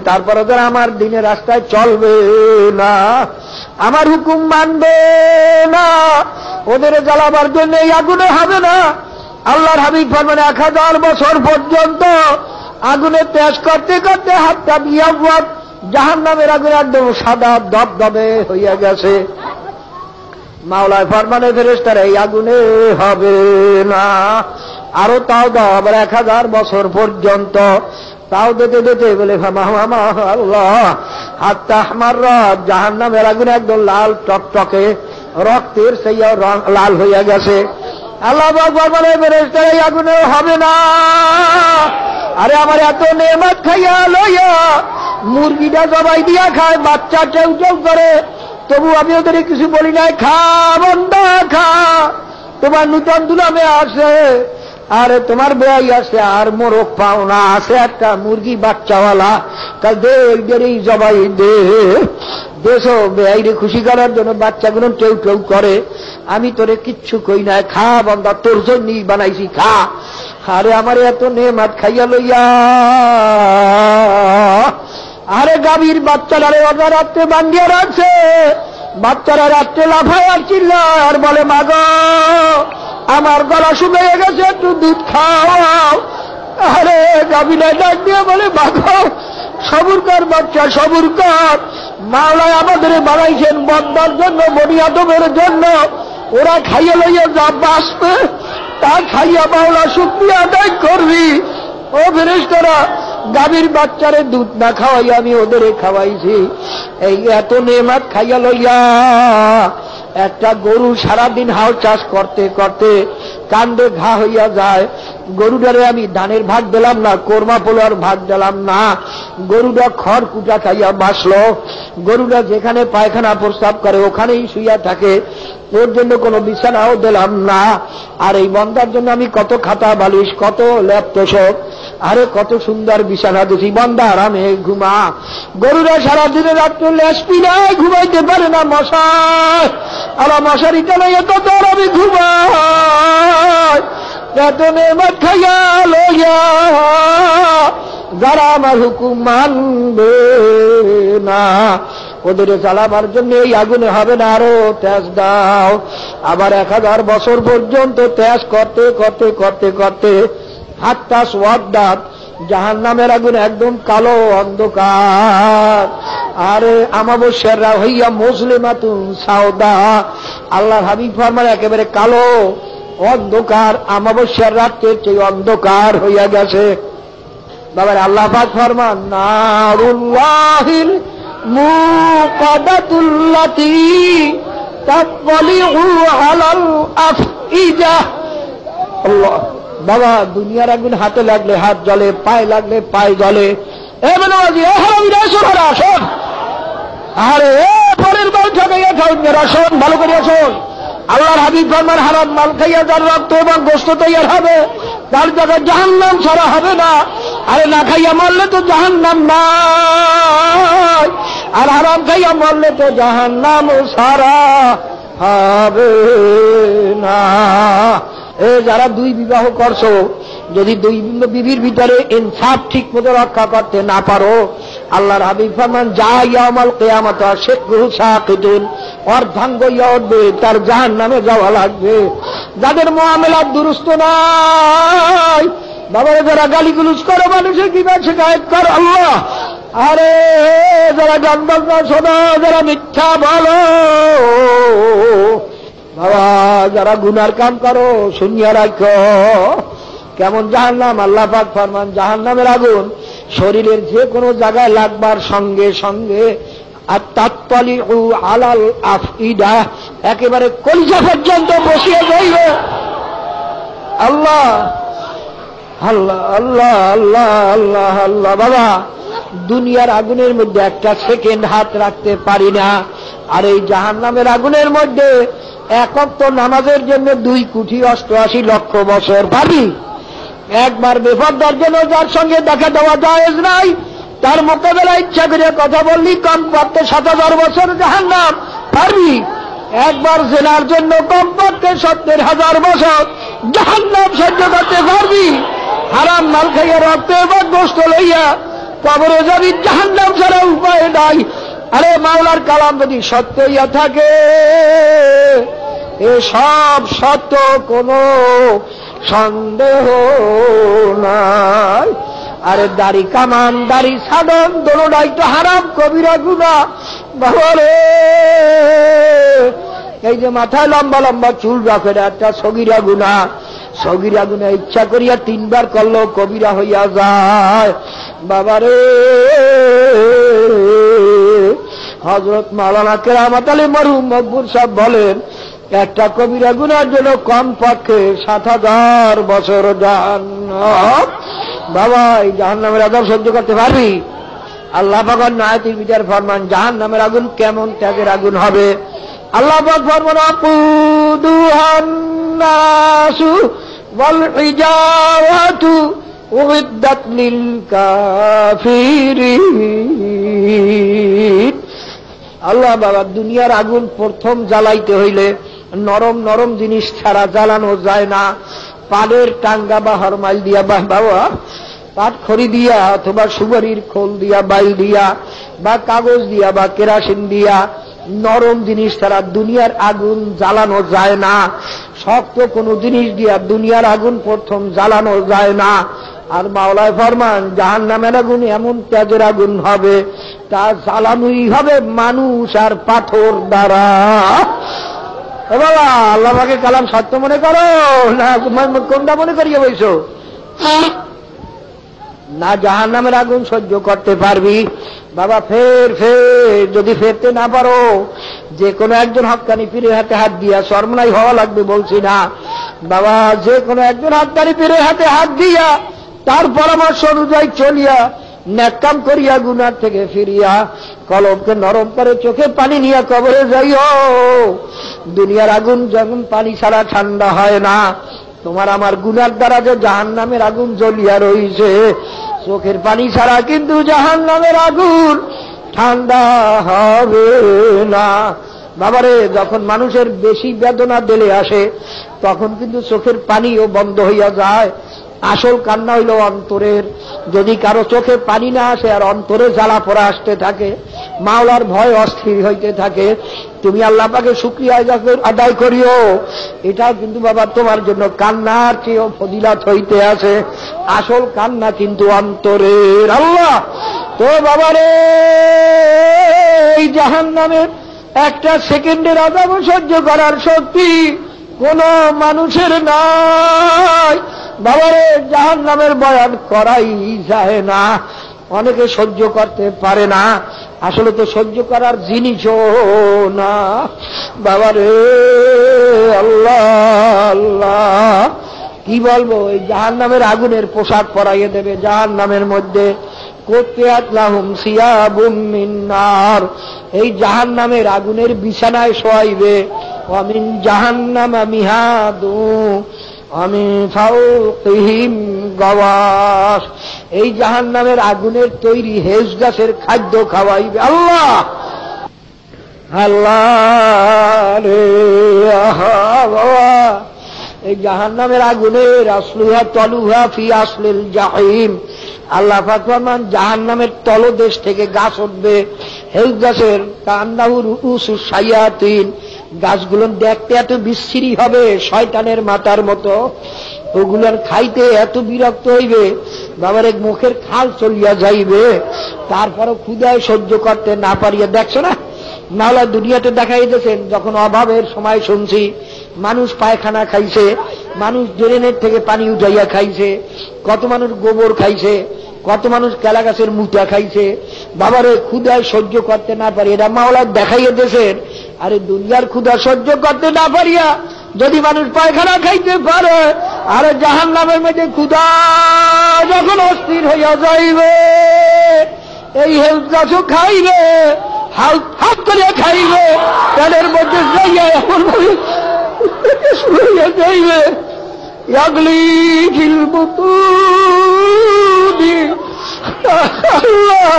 তারপরে যারা আমার দিনের রাস্তায় চলবে না, আমার হুকুম মানবে না, ওদের জ্বালাবার জন্য এই আগুনে হবে না। আল্লাহর হাবিব ফরমান 1000 বছর পর্যন্ত আগুনে তেজ করতে করতে হাতটা বিয়াবাদ, জাহান্নামের আগুন একদম সাদা দবদবে হইয়া গেছে। মাওলায় ফরমানে ফেরেশতারা এই আগুনে হবে না, আরো তাও দাও আবার 1000 বছর পর্যন্ত, তাও দিতে দিতে বলে আল্লাহ হাত্তা আমার জাহান্নামের আগুন একদম লাল টকটকে রক্তের সেই লাল হইয়া গেছে। আল্লাহ বলে ফেরেশতারা এই আগুনে হবে না। আরে আমার এত নেয়ামত খাইয়া লইয়া মুরগিটা জবাই দিয়া খায়, বাচ্চা চেউ চেউ করে, তবু আমি ওদের কিছু বলি নাই, খা বন্দা খা, তোমার নূতন দুলামে আসে, আরে তোমার বেয়াই আছে, আর মোরগ পাওনা আছে একটা মুরগি বাচ্চাওয়ালা, কাল দে এই জবাই দে দেশো বেআইরে খুশি করার জন্য বাচ্চাগুলো টেউ টেউ করে, আমি তোরে কিচ্ছু কই নাই, খা বন্দা, তোর জন্যই বানাইছি, খা। আরে আমার এত নেয়ামত খাইয়া লইয়া, আরে গাভীর বাচ্চারা ওরা রাত্রে বান্ধিয়া রাখছে, বাচ্চারা রাত্রে লাফায় আর চিল্লায় আর বলে মাগো আমার গলা শুকিয়ে গেছে, একটু দুধ খাও। আরে গাভীরা ডাক দিয়ে বলে মাগো সবুর কর বাচ্চা, সবুর কর, মাওলায় আমাদের বানাইছেন বন্দার জন্য, বনি আদমের জন্য, ওরা খাইয়ে লইয়া যা বাঁচবে তা খাইয়া মাওলা শুকরিয়া আদায় করবি। ও ফেরেশতারা, গাভীর বাচ্চারে দুধ না খাওয়াই আমি ওদের খাওয়াইছি, এই এত নেয়ামত খাইয়া লইয়া। একটা গরু সারাদিন হাল চাষ করতে করতে কান্দে ঘা হইয়া যায়, গরুটারে আমি ধানের ভাগ দিলাম না, কোরমা পোলার ভাগ দিলাম না, গরুটা খড় কুটা খাইয়া বাঁচলো, গরুটা যেখানে পায়খানা প্রস্রাব করে ওখানেই শুইয়া থাকে, ওর জন্য কোনো বিছানাও দিলাম না। আর এই বন্দার জন্য আমি কত খাতা বালিশ, কত ল্যাপ তোষক, আরে কত সুন্দর বিছানা দিছি, বন্দা আরামে ঘুমা। গরুরা সারাদিনে রাত্রে লেস পিনায় ঘুমাইতে পারে না, মশায় আর মশারি টানাইয়া কত আরামে ঘুমায়। এত নেয়ামত খাইয়া লইয়া যারা আমার হুকুম মানবে না, ওদের জ্বালাবার জন্য এই আগুনে হবে না, আরো তেজ দাও। আবার 1000 বছর পর্যন্ত তেজ করতে করতে করতে করতে হাত্তা সোয়াদ্দাত, জাহান্নামের আগুন একদম কালো অন্ধকার। আরে আমাবস্যার হইয়া মুসলিমাতুন সাউদা, আল্লাহ হাবিব ফরমান একেবারে কালো অন্ধকার, আমাবস্যার রাত্রের চেয়ে অন্ধকার হইয়া গেছে। বাবার আল্লাহ পাক ফরমান নারুল্লাহিল মুকাদাতুল্লাতি তাতলিউ আলাল আফইদা। আল্লাহ, বাবা দুনিয়ার আগুন হাতে লাগলে হাত জ্বলে, পায়ে লাগলে পায়ে জ্বলে। এ বেনামাজি, এ হারামিরা, শোন, আসুন। আরে পরের মাল ঠকাইয়া খাওয়া শোন, ভালো করে শোন। আল্লাহর হাবিব ফরমান, হারাম মাল খাইয়া যার রক্ত এবং গোশত তৈয়ার হবে তার জায়গায় জাহান্নাম ছাড়া হবে না। আরে না খাইয়া মরলে তো জাহান্নাম নাই, আর হারাম খাইয়া মরলে তো জাহান্নাম ছাড়া হবে না। এ যারা দুই বিবাহ করছো, যদি দুই বিবির ভিতরে ইনসাফ ঠিক মতো রক্ষা করতে না পারো, আল্লাহর হাবিব ফরমান, যা ইয়াউমাল কিয়ামত শিকহু সাকিতুন, অর্ধাঙ্গ ইয়া উঠবে, তার জাহান্নামে যাওয়া লাগবে। যাদের মুআমালাত দুরুস্ত নাই, বাবারে যারা গালিগুলোজ করে, মানুষের কি বাছে গায়েব কর আল্লাহ। আরে যারা গান বাজনা শোনো, যারা মিথ্যা বলো, বাবা যারা গুনার কাম করো, শুনিয়া রাখো কেমন জাহান্নাম। আল্লাহ পাক ফরমান, জাহান্নামের আগুন শরীরের যে কোনো জায়গায় লাগবার সঙ্গে সঙ্গে আর তাতলিউ আলাল আফইদা, একেবারে কলিজা পর্যন্ত বসিয়ে যাইবে। আল্লাহ আল্লাহ আল্লাহ আল্লাহ আল্লাহ আল্লাহ। বাবা দুনিয়ার আগুনের মধ্যে একটা সেকেন্ড হাত রাখতে পারি না, আর এই জাহান্নামের আগুনের মধ্যে এক ওয়াক্ত নামাজের জন্য 2,88,00,000 বছর পাবি। একবার বেপরদার জন্য যার সঙ্গে দেখা দেওয়া জায়েজ নাই, তার মোকাবেলায় ইচ্ছা করে কথা বললি কমপক্ষে 7,000 বছর জাহান্নাম পারবি। একবার জেনার জন্য কমপক্ষে 70,000 বছর জাহান্নাম সহ্য করতে পারবি। হারাম মাল খাইয়া রক্ত এবং গোশত লইয়া কবরে যাবি, জাহান্নাম ছাড়া উপায় নাই। আরে মাওলার কালাম যদি সত্য হইয়া থাকে, এ সব সত্য, কোনো সন্দেহ নাই। আরে দাড়ি কামান, দাড়ি সাধন, দোনোটাই তো হারাম, কবিরা গুনাহ। বাবারে এই যে মাথায় লম্বা লম্বা চুল রাখে, একটা সগীরা গুনাহ। সগীরা গুনাহ ইচ্ছা করিয়া 3 বার করলেও কবিরা হইয়া যায়। বাবারে হযরত মাওলানা কেরামত আলী মরহুম মকবুল সাহেব বলেন, একটা কবিরা গুনার জন্য কমপক্ষে 7,000 বছর জাহান্নাম। বাবা এই জাহান্নামের আযাব সহ্য করতে পারবি? আল্লাহ পাক আয়াতের ভিতর ফরমান, জাহান্নামের আগুন কেমন ত্যাগের আগুন হবে। আল্লাহ পাক ফরমান, আকুদুহান নাসু ওয়াল হিজারাতু উইদ্দাত লিল কাফিরিন। আল্লাহ বাবা দুনিয়ার আগুন প্রথম জ্বালাইতে হইলে নরম নরম জিনিস ছাড়া জ্বালানো যায় না। পানের টাঙ্গা বা হরমাইল দিয়া, বা বাবা পাট খড়ি দিয়া, অথবা সুপারির খোল দিয়া, বাইল দিয়া, বা কাগজ দিয়া, বা কেরাসিন দিয়া, নরম জিনিস ছাড়া দুনিয়ার আগুন জ্বালানো যায় না। শক্ত কোনো জিনিস দিয়া দুনিয়ার আগুন প্রথম জ্বালানো যায় না। আর মাওলায় ফরমান, জাহান্নামের আগুন এমন তেজের আগুন হবে, তা জ্বালানোই হবে মানুষ আর পাথর দ্বারা। বাবা আল্লাহ পাকের কালাম সত্য মনে করো না কোনটা মনে করিয়ে বইছো? না জাহান্নামের আগুন সহ্য করতে পারবি? বাবা ফের যদি ফেরতে না পারো, যে কোনো একজন হক্কানি পীরের হাতে হাত দিয়া, শরমনাই হওয়া লাগবে বলছি না বাবা, যে কোনো একজন হক্কানি পীরের হাতে হাত দিয়া, তার পরামর্শ অনুযায়ী চলিয়া, নেক কাম করিয়া, গুনার থেকে ফিরিয়া, কলবকে নরম করে চোখে পানি নিয়ে কবরে যাইও। দুনিয়ার আগুন যখন পানি ছাড়া ঠান্ডা হয় না, তোমার আমার গুনার দ্বারা যে জাহান্নামের আগুন জ্বলিয়া রইছে, চোখের পানি ছাড়া কিন্তু জাহান্নামের আগুন ঠান্ডা হবে না। বাবারে যখন মানুষের বেশি বেদনা দিলে আসে, তখন কিন্তু চোখের পানিও বন্ধ হইয়া যায়। আসল কান্না হইল অন্তরের। যদি কারো চোখে পানি না আসে আর অন্তরে জ্বালা পোড়া আসতে থাকে, মাওলার ভয় অস্থির হইতে থাকে, তুমি আল্লাহ পাকে শুকরিয়া আদায় করিও। এটাও কিন্তু বাবা তোমার জন্য কান্নার চেয়েও ফজিলত হইতে আছে। আসল কান্না কিন্তু অন্তরের। আল্লাহ তো বাবারে এই জাহান্নামের একটা সেকেন্ডের আযাব সহ্য করার শক্তি কোন মানুষের নাই। বাবারে জাহান্নামের বয়ান করাই যায় না, অনেকে সহ্য করতে পারে না। আসলে তো সহ্য করার জিনিসও না। বাবারে আল্লাহ আল্লাহ, কি বলবো, এই জাহান্নামের আগুনের পোশাক পরাইয়ে দেবে জাহান্নামের মধ্যে। কুত্তিয়াত লাহুম সিয়াবুম মিন নার, এই জাহান্নামের আগুনের বিছানায় শোয়াইবে। ওয়া মিন জাহান্নামা মিহাদু ওয়া মিন ফাওকিহিম গাওয়াশ, এই জাহান্নামের আগুনের তৈরি হেজ গাছের খাদ্য খাওয়াইবে। আল্লাহ আল্লাহ রে আহা বাবা, এই জাহান্নামের আগুনের আসলুহা তলুহা ফি আসলিল জাহিম। আল্লাহ পাক ফরমান জাহান্নামের তলদেশ থেকে গাছ উঠবে, হেজ গাছের কান্নাহু রুউসুস শায়াতিন, গাছগুলো দেখতে এত বিশ্রী হবে শয়তানের মাথার মতো, ওগুলোর খাইতে এত বিরক্ত হইবে বাবার এক মুখের খাল চলিয়া যাইবে। তারপরও ক্ষুধায় সহ্য করতে না পারিয়া, দেখছো না মাওলা দুনিয়াতে দেখাই দিয়েছেন, যখন অভাবের সময় শুনছি মানুষ পায়খানা খাইছে, মানুষ ড্রেনের থেকে পানি উঠাইয়া খাইছে, কত মানুষ গোবর খাইছে, কত মানুষ কেলা গাছের মুটা খাইছে। বাবারে ক্ষুধায় সহ্য করতে না পারি, এটা মাওলা দেখাইয়া দিয়েছেন। আরে দুনিয়ার ক্ষুধা সহ্য করতে না পারিয়া যদি মানুষ পায়খানা খাইতে পারে, আরে জাহান্নামের মধ্যে ক্ষুধা যখন অস্থির হইয়া যাইবে, এই হেলথ গাছও খাইবে, হাত হাত করিয়া খাইবে, পেটের মধ্যে যাইয়া এমন শুরু হইয়া যাইবে, ইয়াগলি ফিল বুতুনি। আল্লাহ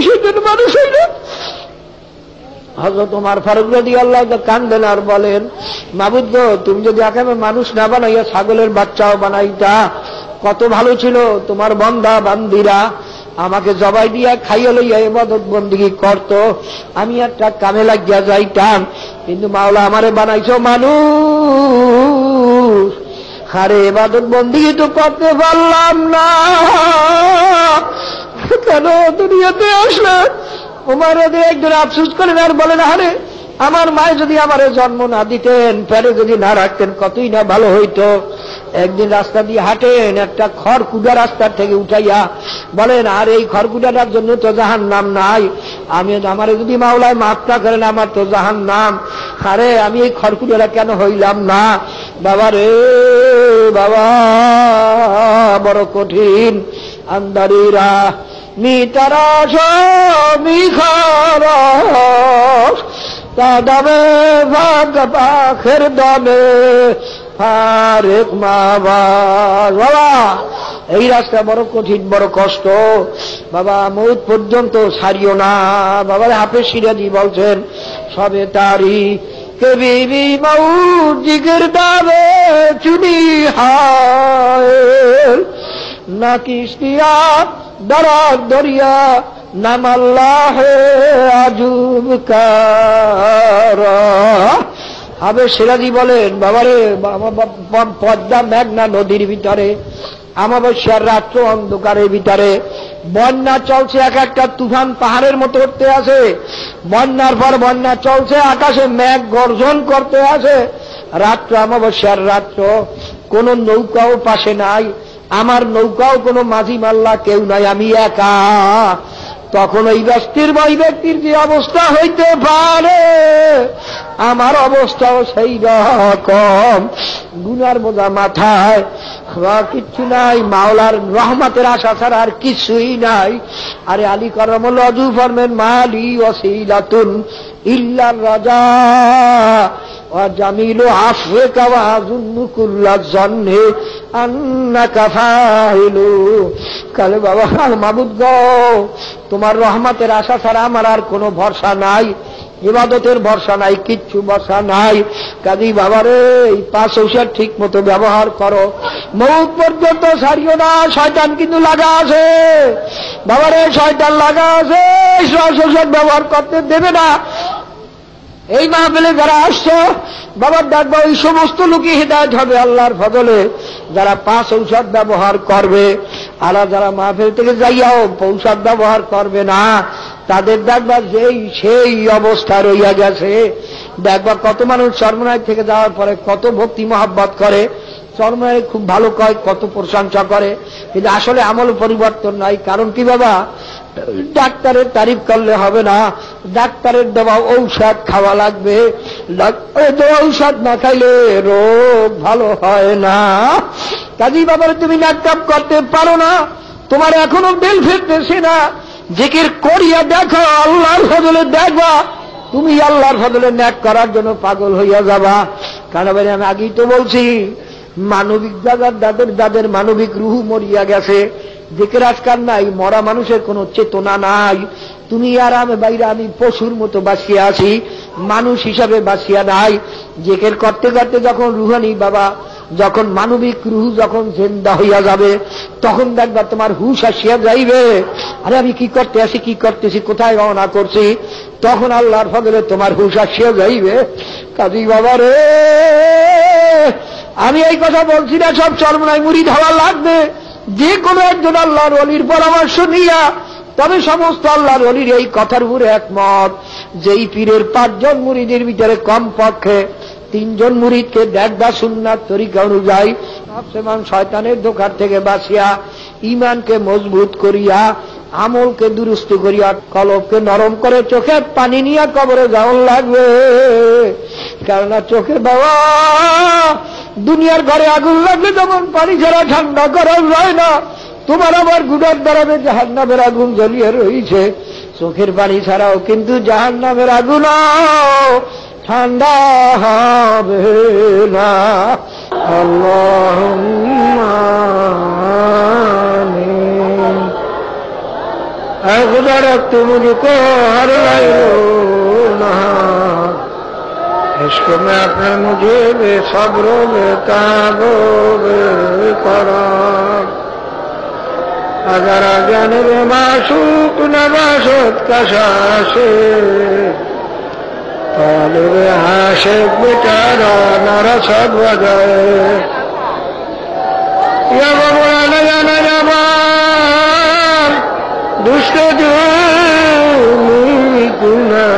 সেদিন মানুষ হইলে হযরত ওমর ফারুক রাদিয়াল্লাহু আনহু কান্দেন আর বলেন, মাবুদ গো, তুমি যদি একেবারে মানুষ না বানাইয়া ছাগলের বাচ্চাও বানাইতা কত ভালো ছিল। তোমার বান্দা বান্দিরা আমাকে জবাই দিয়া খাইয়া লইয়া ইবাদত বন্দেগী করত, আমি একটা কামে লাগিয়া যাইতাম, কিন্তু মাওলা আমারে বানাইছো মানুষ, আরে ইবাদত বন্দেগী তো করতে পারলাম না, কেন দুনিয়াতে আসলে? ওমর একজন আফসোস করেন আর বলেন, আরে আমার মায়ে যদি আমারে জন্ম না দিতেন, পেটে যদি না রাখতেন, কতই না ভালো হইতো। একদিন রাস্তা দিয়ে হাঁটেন, একটা খড়কুটা রাস্তার থেকে উঠাইয়া বলেন, আর এই খড়কুটাটার জন্য তো জাহান্নাম নাই, আমি আমারে যদি মাওলায় মাফ না করেন আমার তো জাহান্নাম, আরে আমি এই খড়কুটাটা কেন হইলাম না? বাবা রে বাবা, বড় কঠিন। আন্দারিরা মিতারাস মিখারাস তা দামে ভাগ পাখের দামে ফারেক মাবাস। বাবা এই রাস্তা বড় কঠিন, বড় কষ্ট বাবা, মউত পর্যন্ত ছাড়িও না। বাবার হাফেজ সিরাজি বলছেন, সবে তারি কে বিবি মউত জিগর দাবে চুনি হায়, না কিস্তিয়া দরাক দরিয়া নাম আল্লাহ আজুব কারা। আবে সিরাজি বলেন, বাবারে পদ্মা মেঘনা নদীর ভিতরে, অমাবস্যার রাত্র অন্ধকারের ভিতরে বন্যা চলছে, এক একটা তুফান পাহাড়ের মতো উঠতে আছে, বন্যার পর বন্যা চলছে, আকাশে মেঘ গর্জন করতে আছে, রাত্র অমাবস্যার রাত্র, কোন নৌকাও পাশে নাই, আমার নৌকাও কোনো মাঝি মাল্লা কেউ নাই, আমি একা। তখন ওই ব্যক্তির যে অবস্থা হইতে পারে, আমার অবস্থাও সেই রকম, গুনার বোঝা মাথায়, কিচ্ছু নাই, মাওলার রহমতের আশা ছাড়া আর কিছুই নাই। আরে আলী করমুল অজু ফরমেন, মালি ওয়াসিলাতুন ইল্লার রাজা ওয়া জামিলু আফওয়াকা ওয়া আযুন্নু কুল্লা যন্নি আন্নাকা ফাইলু। কালে বাবা মাবুদ গো, তোমার রহমতের আশা ছাড়া আমার আর কোনো ভরসা নাই, ইবাদতের ভরসা নাই, কিচ্ছু ভরসা নাই। কাজী বাবারে এই পাঁচ ঔষধ ঠিক মতো ব্যবহার করো, মউত পর্যন্ত ছাড়িও না। শয়তান কিন্তু লাগা আছে বাবারে, শয়তান লাগা আছে, ঔষধ ব্যবহার করতে দেবে না। এই মাহফিলে যারা আসছো বাবার ডাকবা, ওই সমস্ত লোকই হিদায়াত হবে আল্লাহর ফজলে, যারা পাঁচ ঔষধ ব্যবহার করবে। আর যারা মাহফিল থেকে যাইয়াও ঔষধ ব্যবহার করবে না, তাদের দেখবা সেই অবস্থা রইয়া গেছে। দেখবা কত মানুষ চরমনাই থেকে যাওয়ার পরে কত ভক্তি মহাব্বত করে, চরমায় খুব ভালো কয়, কত প্রশংসা করে, কিন্তু আসলে আমল পরিবর্তন নাই। কারণ কি বাবা, ডাক্তারের তারিফ করলে হবে না, ডাক্তারের দেওয়া ঔষধ খাওয়া লাগবে, ঔষধ না খাইলে রোগ ভালো হয় না। কাজী বাবার তুমি নাকাম করতে পারো না, তোমার এখনো বেল ফেলতেছে না, জিকির করিয়া দেখো, আল্লাহর ফজলে দেখবা, তুমি আল্লাহর ফজলে ন্যাক করার জন্য পাগল হইয়া যাবা। কারণ আমি আগেই তো বলছি, মানবিক যাদের মানবিক রুহু মরিয়া গেছে, জিকির আজকার নাই, মরা মানুষের কোন চেতনা নাই। তুমি আর আমি বাইরে, আমি পশুর মতো বাঁচিয়ে আছি, মানুষ হিসাবে বাঁচিয়া নাই। জিকির করতে করতে যখন রুহানি বাবা, যখন মানবিক রুহু যখন জিন্দা হইয়া যাবে, তখন দেখবা তোমার হুশ আসিয়া যাইবে, আরে আমি কি করতে আসি, কি করতেছি, কোথায় রওনা করছি, তখন আল্লাহর ফজলে তোমার হুশ আসিয়া যাইবে। কাজী বাবা রে, আমি এই কথা বলছি না সব চরমনায় মুরিদ হওয়া লাগবে, যে কোনো একজন আল্লাহর ওলির পরামর্শ নিয়া। তবে সমস্ত আল্লাহর ওলির এই কথার উপরে একমত, যেই পীরের 5 জন মুরিদের ভিতরে কমপক্ষে 3 জন মুরিদকে দেখবা সুন্নাত তরিকা অনুযায়ী, সবসময় শয়তানের ধোঁকার থেকে বাঁচিয়া, ইমানকে মজবুত করিয়া, আমলকে দুরুস্ত করিয়া, কলবকে নরম করে চোখে পানি নিয়ে কবরে যাওয়ার লাগবে। কেননা চোখে বাবা, দুনিয়ার ঘরে আগুন লাগলে যেমন পানি ছাড়া ঠান্ডা করা যায় না, তোমার আমার গুনার দ্বারাবে জাহান্নামের আগুন জ্বলিয়ে রয়েছে, চোখের পানি ছাড়াও কিন্তু জাহান্নামের আগুন ঠান্ডা হবে না। আল্লাহুম্মা আমিন। ऐ खुदा रख तू मुझको हर ना, इश्क में अपने मुझे बेसब्र बेताबो बेकरार, अगर जानब माशूक नबाशत कशाशे, तालिब आशिक बेचारा न रसद वजाए, या बबुरा न जाना जबान दुष्ट जुल्मी गुना,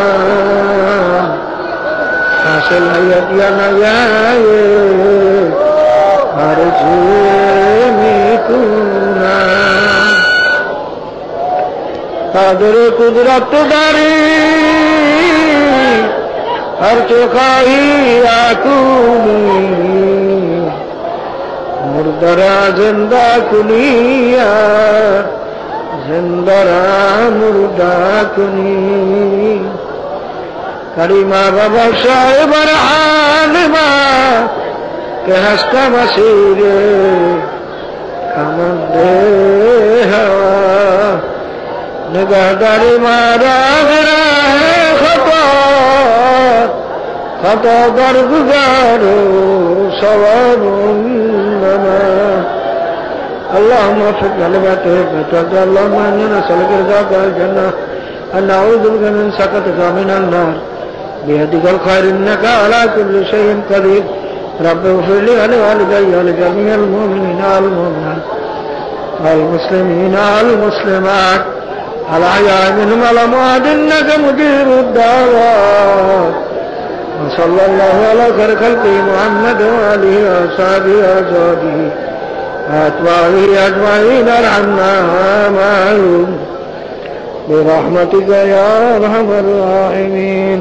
हासिल हयत या न जाए हर जुल्मी गुना। कादर कुदरत दारी हर चौखाई आकुनी, मुर्दरा जिंदा कुनिया, जिंदरा मुर्दा कुनी। करीमा बाबा साहिब हालिमा के हस्ता मसीरे कमंदे हवा, निगाहदारी मारा गिरा है खता, खता दरगुजारो सवारुन्नमा। اللهم وفق كلماته فتوكل اللهم انا نسألك رضاك الجنة ان نعوذ بك من سخطك من النار بيدك الخير انك على كل شيء قدير. رب اغفر لي ولوالدي ولجميع المؤمنين والمؤمنات والمسلمين والمسلمات الأحياء منهم والأموات إنك مجيب الدعوات. وصلى الله على خير خلقه محمد وآله وصحبه وأزواجه وأتباعه أجمعين ارحمنا معهم برحمتك يا أرحم الراحمين.